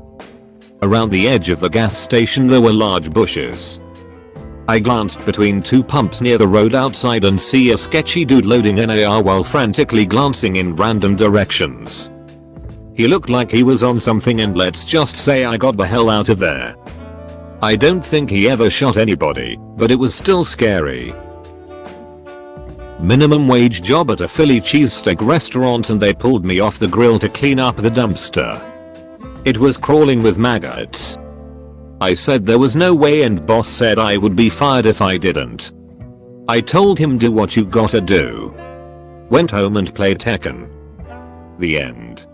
Around the edge of the gas station there were large bushes. I glanced between two pumps near the road outside and see a sketchy dude loading an AR while frantically glancing in random directions. He looked like he was on something and let's just say I got the hell out of there. I don't think he ever shot anybody, but it was still scary. Minimum wage job at a Philly cheesesteak restaurant and they pulled me off the grill to clean up the dumpster. It was crawling with maggots. I said there was no way and boss said I would be fired if I didn't. I told him do what you gotta do. Went home and played Tekken. The end.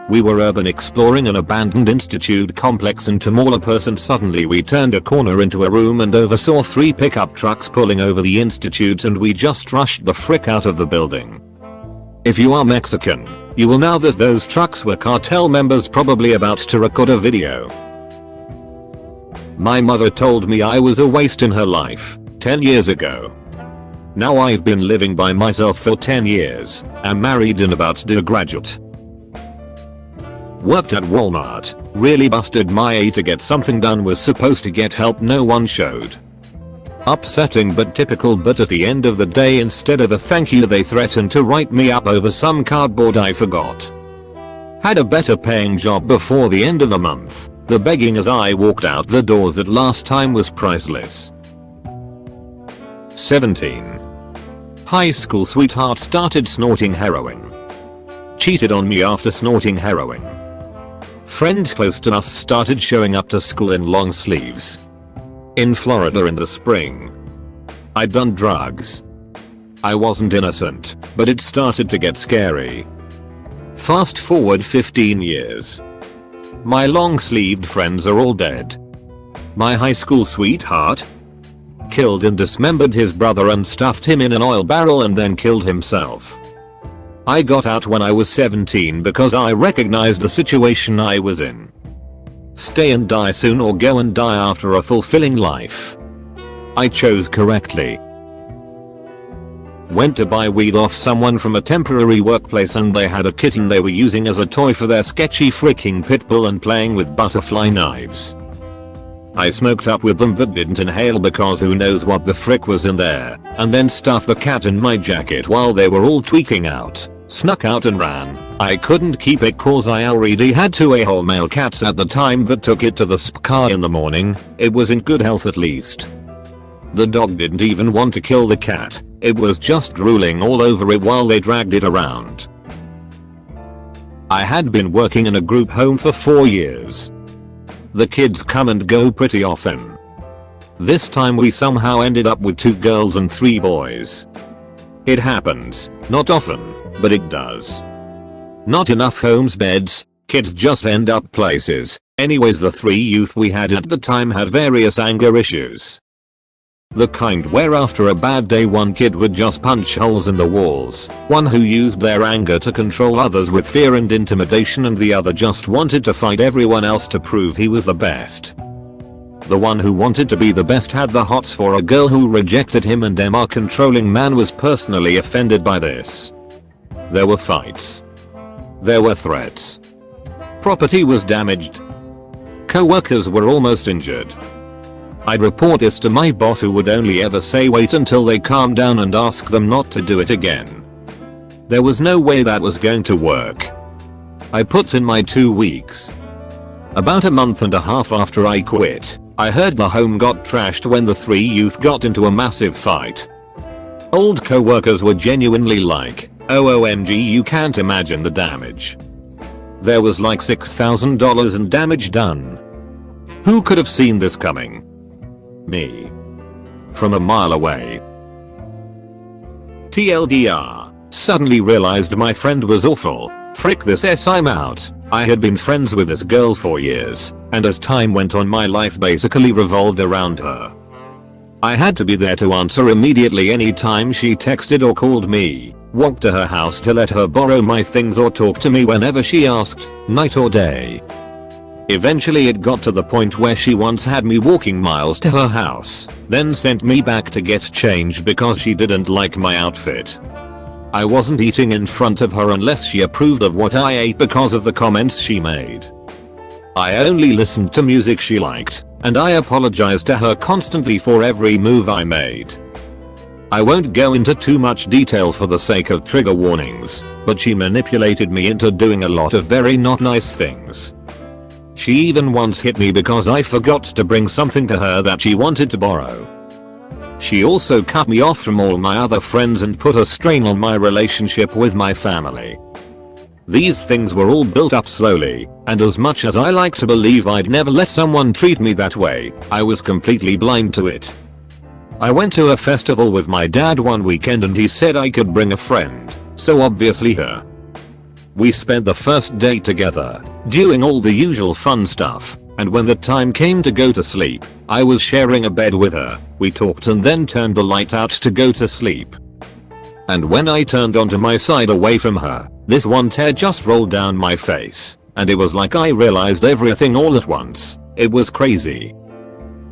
We were urban exploring an abandoned institute complex and to maul a person suddenly we turned a corner into a room and oversaw 3 pickup trucks pulling over the institute and we just rushed the frick out of the building. If you are Mexican, you will know that those trucks were cartel members probably about to record a video. My mother told me I was a waste in her life 10 years ago. Now I've been living by myself for 10 years, am married and about to graduate. Worked at Walmart, really busted my A to get something done, was supposed to get help, no one showed. Upsetting but typical, but at the end of the day instead of a thank you they threatened to write me up over some cardboard I forgot. Had a better paying job before the end of the month. The begging as I walked out the doors that last time was priceless. 17. High school sweetheart started snorting heroin. Cheated on me after snorting heroin. Friends close to us started showing up to school in long sleeves. In Florida in the spring. I'd done drugs. I wasn't innocent, but it started to get scary. Fast forward 15 years. My long-sleeved friends are all dead. My high school sweetheart killed and dismembered his brother and stuffed him in an oil barrel and then killed himself. I got out when I was 17 because I recognized the situation I was in. Stay and die soon or go and die after a fulfilling life. I chose correctly. Went to buy weed off someone from a temporary workplace and they had a kitten they were using as a toy for their sketchy freaking pit bull and playing with butterfly knives. I smoked up with them but didn't inhale because who knows what the frick was in there, and then stuffed the cat in my jacket while they were all tweaking out, snuck out and ran. I couldn't keep it cause I already had 2 a-hole male cats at the time but took it to the SPCA in the morning. It was in good health at least. The dog didn't even want to kill the cat, it was just drooling all over it while they dragged it around. I had been working in a group home for 4 years. The kids come and go pretty often. This time we somehow ended up with 2 girls and 3 boys. It happens, not often, but it does. Not enough homes beds, kids just end up places. Anyways, the 3 youth we had at the time had various anger issues. The kind where after a bad day one kid would just punch holes in the walls, one who used their anger to control others with fear and intimidation, and the other just wanted to fight everyone else to prove he was the best. The one who wanted to be the best had the hots for a girl who rejected him, and our controlling man was personally offended by this. There were fights. There were threats. Property was damaged. Co-workers were almost injured. I'd report this to my boss who would only ever say wait until they calmed down and ask them not to do it again. There was no way that was going to work. I put in my 2 weeks. About a month and a half after I quit, I heard the home got trashed when the 3 youth got into a massive fight. Old co-workers were genuinely like, OMG, you can't imagine the damage. There was like $6,000 in damage done. Who could have seen this coming? Me. From a mile away. TLDR, suddenly realized my friend was awful. Frick this S, I'm out. I had been friends with this girl for years, and as time went on my life basically revolved around her. I had to be there to answer immediately anytime she texted or called me, walked to her house to let her borrow my things or talk to me whenever she asked, night or day. Eventually it got to the point where she once had me walking miles to her house, then sent me back to get changed because she didn't like my outfit. I wasn't eating in front of her unless she approved of what I ate because of the comments she made. I only listened to music she liked, and I apologized to her constantly for every move I made. I won't go into too much detail for the sake of trigger warnings, but she manipulated me into doing a lot of very not nice things. She even once hit me because I forgot to bring something to her that she wanted to borrow. She also cut me off from all my other friends and put a strain on my relationship with my family. These things were all built up slowly, and as much as I like to believe I'd never let someone treat me that way, I was completely blind to it. I went to a festival with my dad one weekend and he said I could bring a friend, so obviously her. We spent the first day together, doing all the usual fun stuff, and when the time came to go to sleep, I was sharing a bed with her. We talked and then turned the light out to go to sleep. And when I turned onto my side away from her, this one tear just rolled down my face, and it was like I realized everything all at once. It was crazy.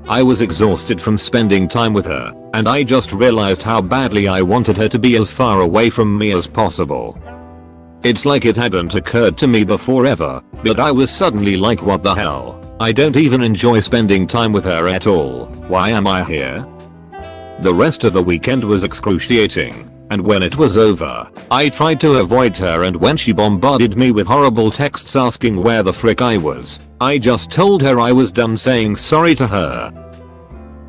I was exhausted from spending time with her, and I just realized how badly I wanted her to be as far away from me as possible. It's like it hadn't occurred to me before ever, but I was suddenly like, what the hell? I don't even enjoy spending time with her at all. Why am I here? The rest of the weekend was excruciating, and when it was over, I tried to avoid her, and when she bombarded me with horrible texts asking where the frick I was, I just told her I was done saying sorry to her.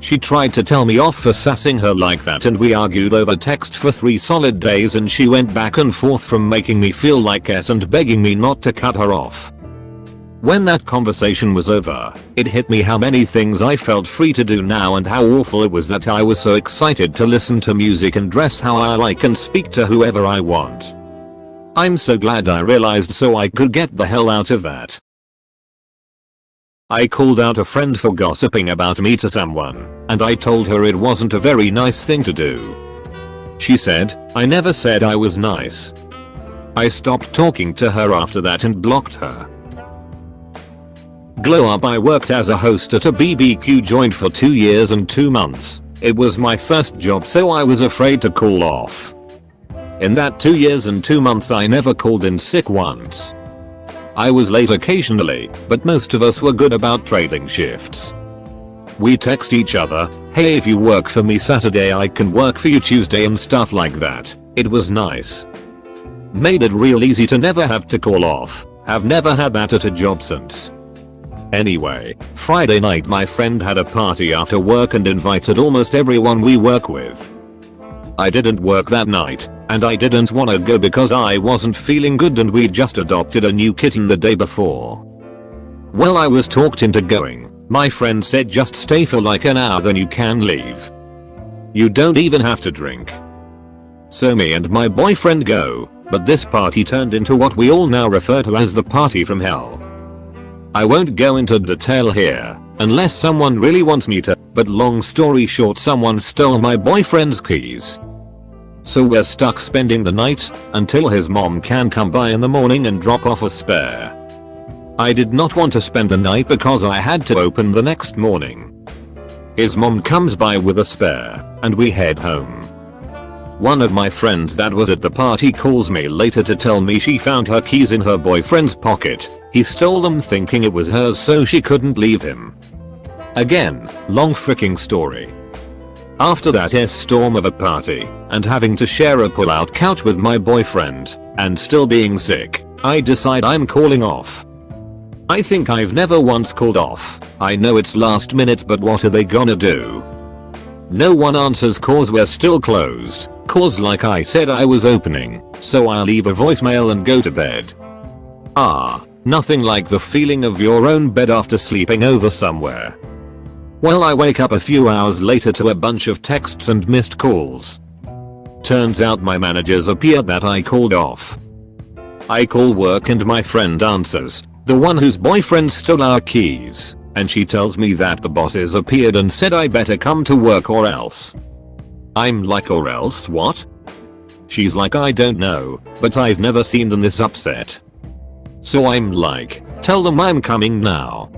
She tried to tell me off for sassing her like that, and we argued over text for 3 solid days, and she went back and forth from making me feel like S and begging me not to cut her off. When that conversation was over, it hit me how many things I felt free to do now, and how awful it was that I was so excited to listen to music and dress how I like and speak to whoever I want. I'm so glad I realized so I could get the hell out of that. I called out a friend for gossiping about me to someone, and I told her it wasn't a very nice thing to do. She said, I never said I was nice. I stopped talking to her after that and blocked her. Glow up. I worked as a host at a BBQ joint for 2 years and 2 months. It was my first job, so I was afraid to call off. In that 2 years and 2 months I never called in sick once. I was late occasionally, but most of us were good about trading shifts. We text each other, hey, if you work for me Saturday I can work for you Tuesday, and stuff like that. It was nice. Made it real easy to never have to call off. Have never had that at a job since. Anyway, Friday night my friend had a party after work and invited almost everyone we work with. I didn't work that night, and I didn't wanna go because I wasn't feeling good, and we'd just adopted a new kitten the day before. Well, I was talked into going. My friend said just stay for like an hour, then you can leave. You don't even have to drink. So me and my boyfriend go, but this party turned into what we all now refer to as the party from hell. I won't go into detail here, unless someone really wants me to, but long story short, someone stole my boyfriend's keys. So we're stuck spending the night until his mom can come by in the morning and drop off a spare. I did not want to spend the night because I had to open the next morning. His mom comes by with a spare, and we head home. One of my friends that was at the party calls me later to tell me she found her keys in her boyfriend's pocket. He stole them thinking it was hers so she couldn't leave him. Again, long freaking story. After that storm of a party, and having to share a pull-out couch with my boyfriend, and still being sick, I decide I'm calling off. I think I've never once called off. I know it's last minute, but what are they gonna do? No one answers cause we're still closed, cause like I said I was opening, so I'll leave a voicemail and go to bed. Nothing like the feeling of your own bed after sleeping over somewhere. Well, I wake up a few hours later to a bunch of texts and missed calls. Turns out my managers appeared that I called off. I call work and my friend answers, the one whose boyfriend stole our keys, and she tells me that the bosses appeared and said I better come to work or else. I'm like, or else what? She's like, I don't know, but I've never seen them this upset. So I'm like, tell them I'm coming now.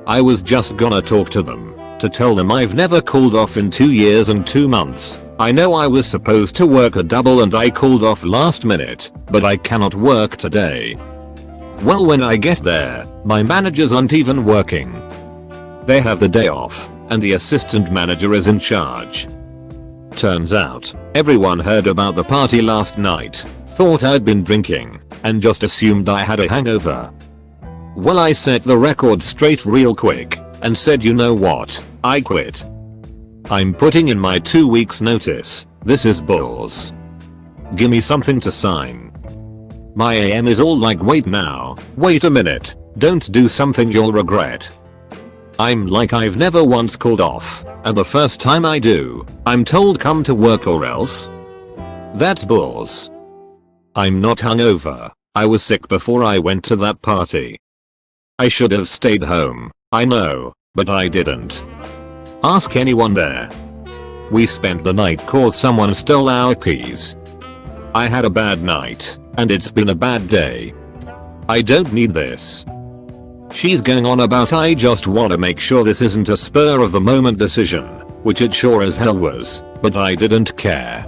I was just gonna talk to them, to tell them I've never called off in 2 years and 2 months. I know I was supposed to work a double and I called off last minute, but I cannot work today. Well, when I get there, my managers aren't even working. They have the day off, and the assistant manager is in charge. Turns out, everyone heard about the party last night, thought I'd been drinking, and just assumed I had a hangover. Well, I set the record straight real quick, and said, you know what, I quit. I'm putting in my 2 weeks notice. This is balls. Gimme something to sign. My AM is all like, wait now, wait a minute, don't do something you'll regret. I'm like, I've never once called off, and the first time I do, I'm told come to work or else. That's balls. I'm not hungover. I was sick before I went to that party. I should have stayed home, I know, but I didn't. Ask anyone there. We spent the night cause someone stole our keys, I had a bad night, and it's been a bad day. I don't need this. She's going on about I just want to make sure this isn't a spur of the moment decision, which it sure as hell was, but I didn't care.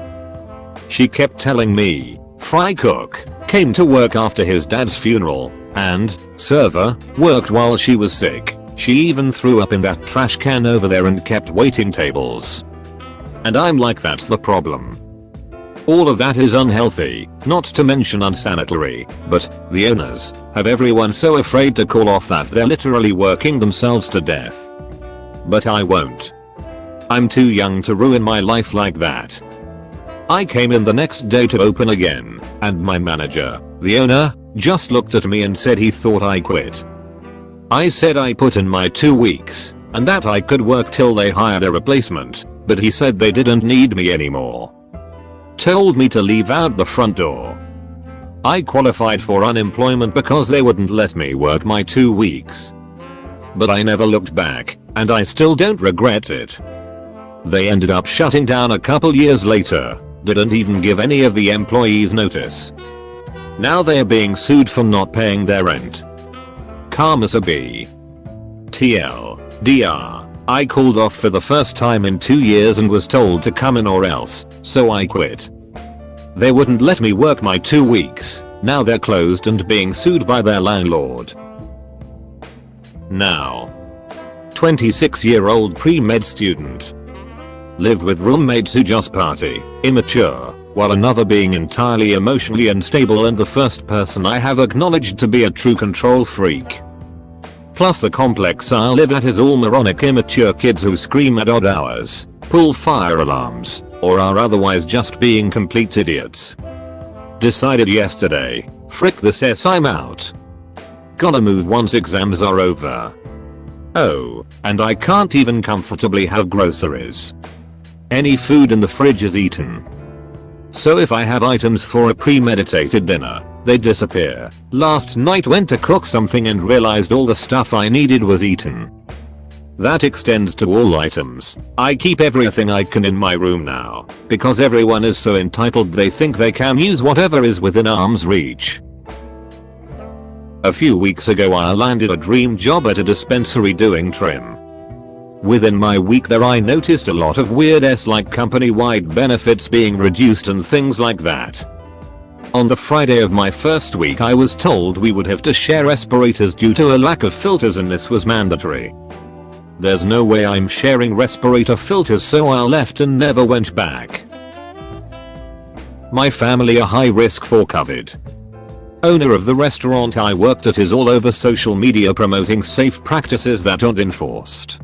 She kept telling me, Fry cook, came to work after his dad's funeral, and, server, worked while she was sick. She even threw up in that trash can over there and kept waiting tables. And I'm like, that's the problem. All of that is unhealthy, not to mention unsanitary, but the owners have everyone so afraid to call off that they're literally working themselves to death. But I won't. I'm too young to ruin my life like that. I came in the next day to open again, and my manager, the owner, just looked at me and said he thought I quit. I said I put in my 2 weeks, and that I could work till they hired a replacement, but he said they didn't need me anymore. Told me to leave out the front door. I qualified for unemployment because they wouldn't let me work my 2 weeks. But I never looked back, and I still don't regret it. They ended up shutting down a couple years later, didn't even give any of the employees notice. Now they're being sued for not paying their rent. Karma's a bee. TLDR. I called off for the first time in 2 years and was told to come in or else, so I quit. They wouldn't let me work my 2 weeks, now they're closed and being sued by their landlord. Now. 26-year-old pre-med student. Lived with roommates who just party, immature, while another being entirely emotionally unstable and the first person I have acknowledged to be a true control freak. Plus the complex I live at is all moronic immature kids who scream at odd hours, pull fire alarms, or are otherwise just being complete idiots. Decided yesterday, frick this S, I'm out. Gonna move once exams are over. Oh, and I can't even comfortably have groceries. Any food in the fridge is eaten. So if I have items for a premeditated dinner, they disappear. Last night went to cook something and realized all the stuff I needed was eaten. That extends to all items. I keep everything I can in my room now, because everyone is so entitled they think they can use whatever is within arm's reach. A few weeks ago I landed a dream job at a dispensary doing trim. Within my week there I noticed a lot of weird like company-wide benefits being reduced and things like that. On the Friday of my first week I was told we would have to share respirators due to a lack of filters and this was mandatory. There's no way I'm sharing respirator filters, so I left and never went back. My family are high risk for COVID. Owner of the restaurant I worked at is all over social media promoting safe practices that aren't enforced.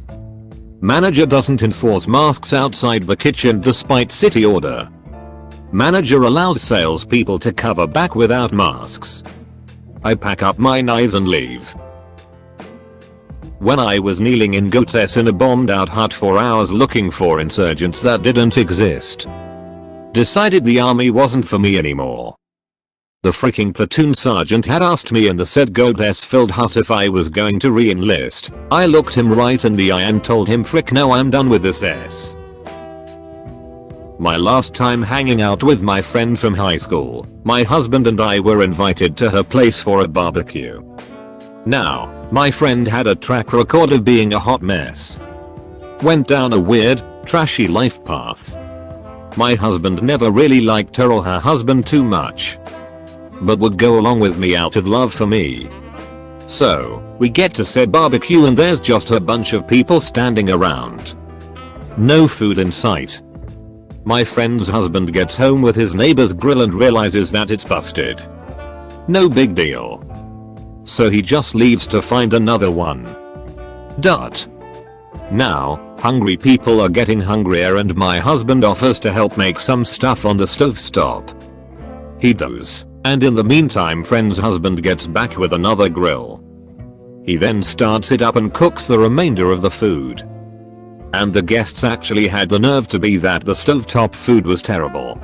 Manager doesn't enforce masks outside the kitchen despite city order. Manager allows salespeople to cover back without masks. I pack up my knives and leave. When I was kneeling in Gotes in a bombed out hut for hours looking for insurgents that didn't exist. Decided the army wasn't for me anymore. The freaking platoon sergeant had asked me in the said Gotes filled hut if I was going to re-enlist. I looked him right in the eye and told him frick no, I'm done with this S. My last time hanging out with my friend from high school, my husband and I were invited to her place for a barbecue. Now, my friend had a track record of being a hot mess. Went down a weird, trashy life path. My husband never really liked her or her husband too much, but would go along with me out of love for me. So, we get to said barbecue and there's just a bunch of people standing around. No food in sight. My friend's husband gets home with his neighbor's grill and realizes that it's busted. No big deal. So he just leaves to find another one. Now, hungry people are getting hungrier and my husband offers to help make some stuff on the stovetop. He does. And in the meantime friend's husband gets back with another grill. He then starts it up and cooks the remainder of the food. And the guests actually had the nerve to be that the stovetop food was terrible.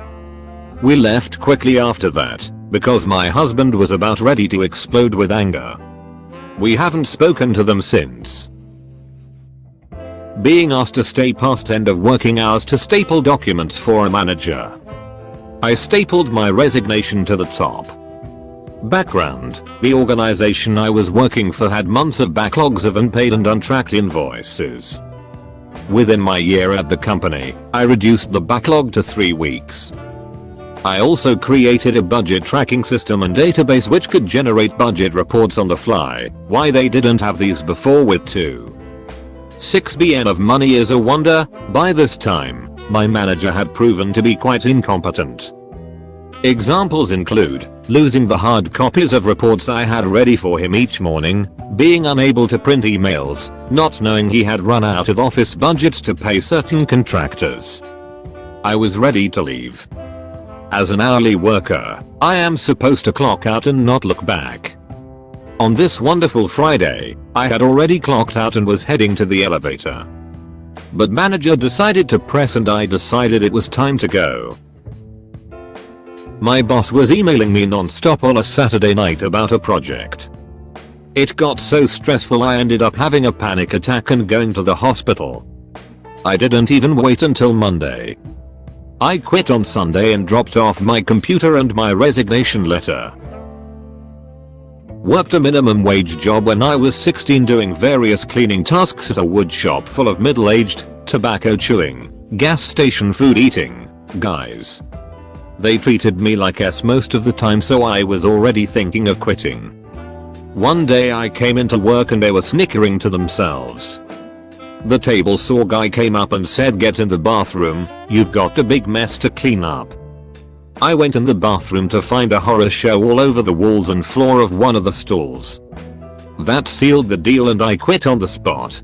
We left quickly after that, because my husband was about ready to explode with anger. We haven't spoken to them since. Being asked to stay past end of working hours to staple documents for a manager. I stapled my resignation to the top. Background: the organization I was working for had months of backlogs of unpaid and untracked invoices. Within my year at the company, I reduced the backlog to 3 weeks. I also created a budget tracking system and database which could generate budget reports on the fly. Why they didn't have these before with 2.6 billion of money is a wonder. By this time, my manager had proven to be quite incompetent. Examples include losing the hard copies of reports I had ready for him each morning, being unable to print emails, not knowing he had run out of office budgets to pay certain contractors. I was ready to leave. As an hourly worker, I am supposed to clock out and not look back. On this wonderful Friday, I had already clocked out and was heading to the elevator. But manager decided to press and I decided it was time to go. My boss was emailing me non-stop on a Saturday night about a project. It got so stressful I ended up having a panic attack and going to the hospital. I didn't even wait until Monday. I quit on Sunday and dropped off my computer and my resignation letter. Worked a minimum wage job when I was 16 doing various cleaning tasks at a wood shop full of middle-aged, tobacco chewing, gas station food eating guys. They treated me like ass most of the time, so I was already thinking of quitting. One day I came into work and they were snickering to themselves. The table saw guy came up and said, "Get in the bathroom, you've got a big mess to clean up." I went in the bathroom to find a horror show all over the walls and floor of one of the stalls. That sealed the deal and I quit on the spot.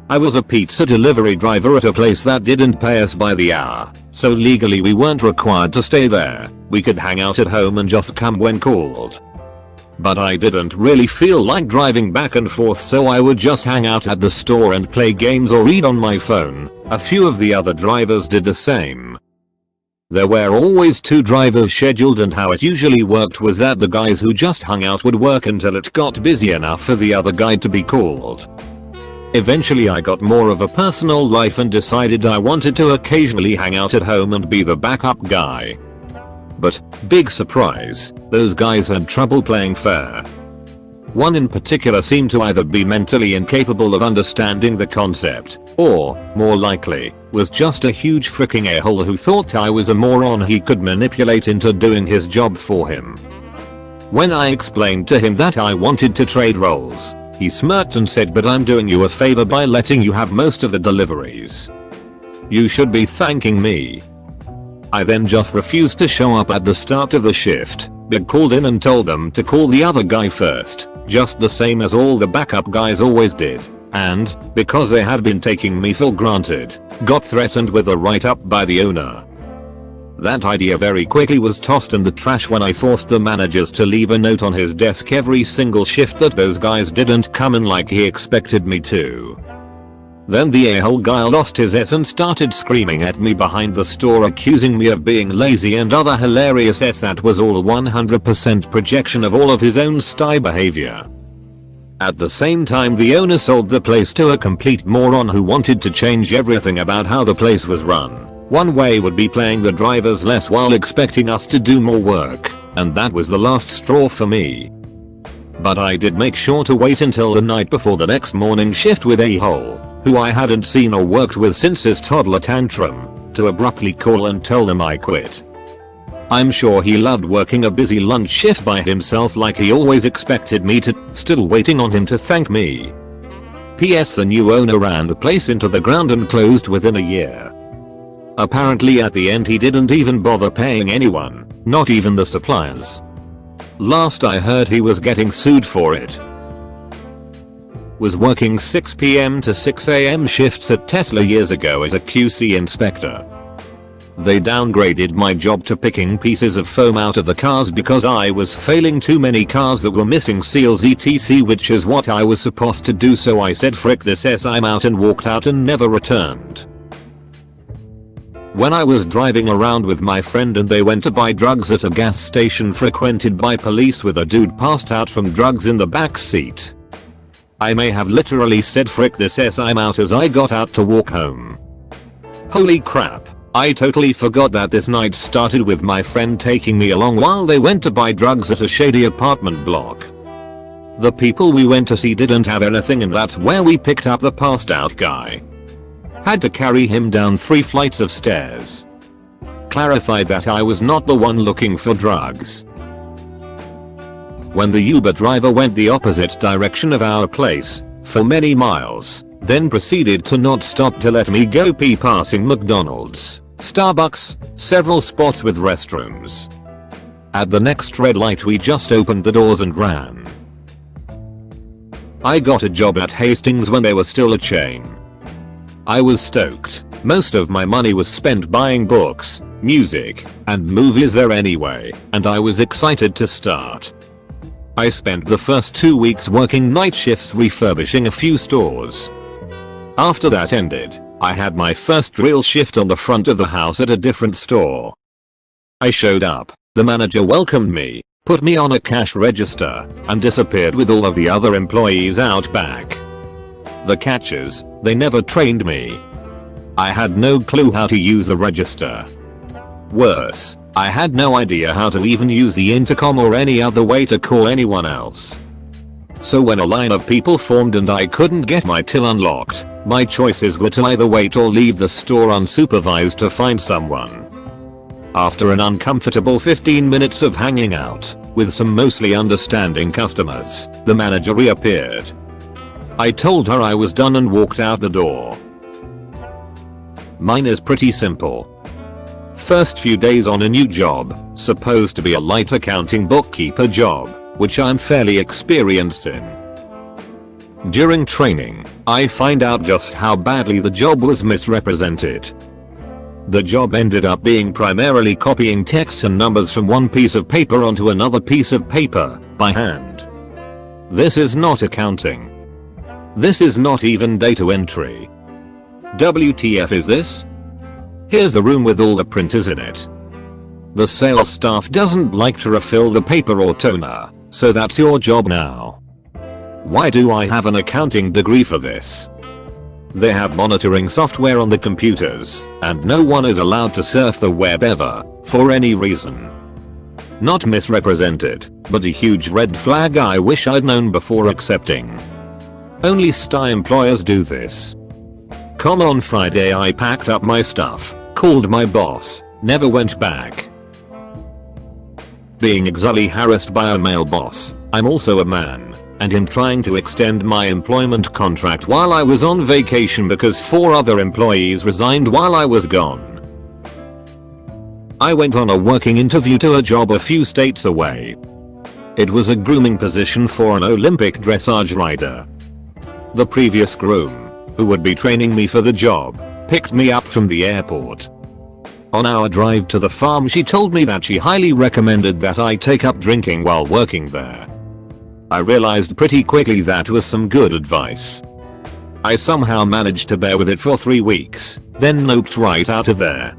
I was a pizza delivery driver at a place that didn't pay us by the hour, so legally we weren't required to stay there. We could hang out at home and just come when called. But I didn't really feel like driving back and forth, so I would just hang out at the store and play games or read on my phone. A few of the other drivers did the same. There were always 2 drivers scheduled, and how it usually worked was that the guys who just hung out would work until it got busy enough for the other guy to be called. Eventually I got more of a personal life and decided I wanted to occasionally hang out at home and be the backup guy. But, big surprise, those guys had trouble playing fair. One in particular seemed to either be mentally incapable of understanding the concept, or, more likely, was just a huge freaking a-hole who thought I was a moron he could manipulate into doing his job for him. When I explained to him that I wanted to trade roles, he smirked and said, "But I'm doing you a favor by letting you have most of the deliveries. You should be thanking me." I then just refused to show up at the start of the shift, but called in and told them to call the other guy first, just the same as all the backup guys always did, and, because they had been taking me for granted, got threatened with a write-up by the owner. That idea very quickly was tossed in the trash when I forced the managers to leave a note on his desk every single shift that those guys didn't come in like he expected me to. Then the a-hole guy lost his ass and started screaming at me behind the store, accusing me of being lazy and other hilarious s. That was all 100% projection of all of his own sty behavior. At the same time, the owner sold the place to a complete moron who wanted to change everything about how the place was run. One way would be paying the drivers less while expecting us to do more work, and that was the last straw for me. But I did make sure to wait until the night before the next morning shift with a-hole, who I hadn't seen or worked with since his toddler tantrum, to abruptly call and tell them I quit. I'm sure he loved working a busy lunch shift by himself like he always expected me to, still waiting on him to thank me. PS: the new owner ran the place into the ground and closed within a year. Apparently at the end he didn't even bother paying anyone, not even the suppliers. Last I heard he was getting sued for it. Was working 6 PM to 6 AM shifts at Tesla years ago as a QC inspector. They downgraded my job to picking pieces of foam out of the cars because I was failing too many cars that were missing seals etc, which is what I was supposed to do, so I said frick this s, I'm out, and walked out and never returned. When I was driving around with my friend and they went to buy drugs at a gas station frequented by police with a dude passed out from drugs in the back seat, I may have literally said frick this s, I'm out as I got out to walk home. Holy crap. I totally forgot that this night started with my friend taking me along while they went to buy drugs at a shady apartment block. The people we went to see didn't have anything, and that's where we picked up the passed out guy. Had to carry him down 3 flights of stairs. Clarified that I was not the one looking for drugs. When the Uber driver went the opposite direction of our place for many miles, then proceeded to not stop to let me go pee, passing McDonald's, Starbucks, several spots with restrooms. At the next red light we just opened the doors and ran. I got a job at Hastings when they were still a chain. I was stoked. Most of my money was spent buying books, music, and movies there anyway, and I was excited to start. I spent the first 2 weeks working night shifts refurbishing a few stores. After that ended, I had my first real shift on the front of the house at a different store. I showed up, the manager welcomed me, put me on a cash register, and disappeared with all of the other employees out back. The catch is, they never trained me. I had no clue how to use the register. Worse, I had no idea how to even use the intercom or any other way to call anyone else. So when a line of people formed and I couldn't get my till unlocked, my choices were to either wait or leave the store unsupervised to find someone. After an uncomfortable 15 minutes of hanging out with some mostly understanding customers, the manager reappeared. I told her I was done and walked out the door. Mine is pretty simple. First few days on a new job, supposed to be a light accounting bookkeeper job, which I'm fairly experienced in. During training, I find out just how badly the job was misrepresented. The job ended up being primarily copying text and numbers from one piece of paper onto another piece of paper, by hand. This is not accounting. This is not even data entry. WTF is this? Here's the room with all the printers in it. The sales staff doesn't like to refill the paper or toner, so that's your job now. Why do I have an accounting degree for this? They have monitoring software on the computers, and no one is allowed to surf the web ever, for any reason. Not misrepresented, but a huge red flag I wish I'd known before accepting. Only star employers do this. On Friday I packed up my stuff, called my boss, never went back. Being exully harassed by a male boss, I'm also a man, and him trying to extend my employment contract while I was on vacation because 4 other employees resigned while I was gone. I went on a working interview to a job a few states away. It was a grooming position for an Olympic dressage rider. The previous groom, who would be training me for the job, picked me up from the airport. On our drive to the farm she told me that she highly recommended that I take up drinking while working there. I realized pretty quickly that was some good advice. I somehow managed to bear with it for 3 weeks, then noped right out of there.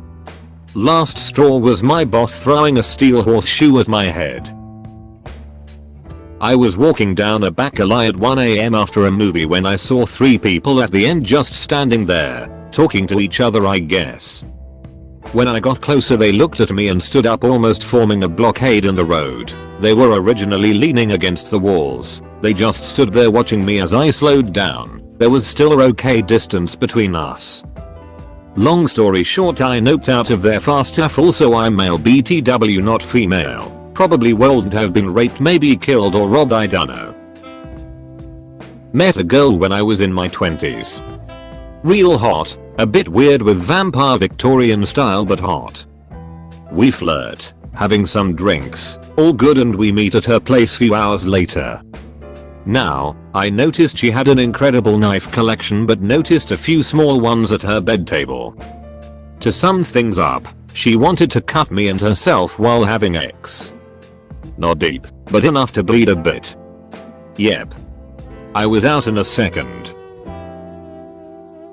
Last straw was my boss throwing a steel horseshoe at my head. I was walking down a back alley at 1 AM after a movie when I saw 3 people at the end just standing there, talking to each other I guess. When I got closer they looked at me and stood up, almost forming a blockade in the road. They were originally leaning against the walls. They just stood there watching me as I slowed down. There was still a okay distance between us. Long story short, I noped out of there fast enough. Also I'm male, BTW not female. Probably wouldn't have been raped, maybe killed or robbed, I dunno. Met a girl when I was in my 20s. Real hot, a bit weird with vampire Victorian style but hot. We flirt, having some drinks, all good, and we meet at her place few hours later. Now, I noticed she had an incredible knife collection but noticed a few small ones at her bed table. To sum things up, she wanted to cut me and herself while having sex. Not deep, but enough to bleed a bit. Yep. I was out in a second.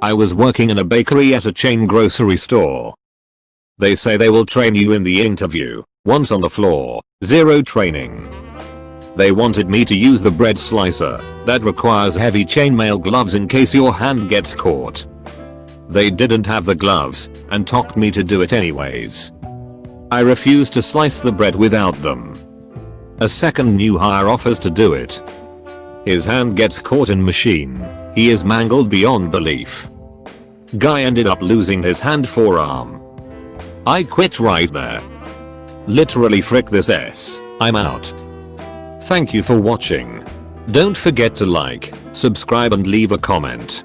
I was working in a bakery at a chain grocery store. They say they will train you in the interview, once on the floor, 0 training. They wanted me to use the bread slicer, that requires heavy chainmail gloves in case your hand gets caught. They didn't have the gloves and talked me to do it anyways. I refused to slice the bread without them. A second new hire offers to do it. His hand gets caught in machine. He is mangled beyond belief. Guy ended up losing his hand forearm. I quit right there. Literally frick this S. I'm out. Thank you for watching. Don't forget to like, subscribe and leave a comment.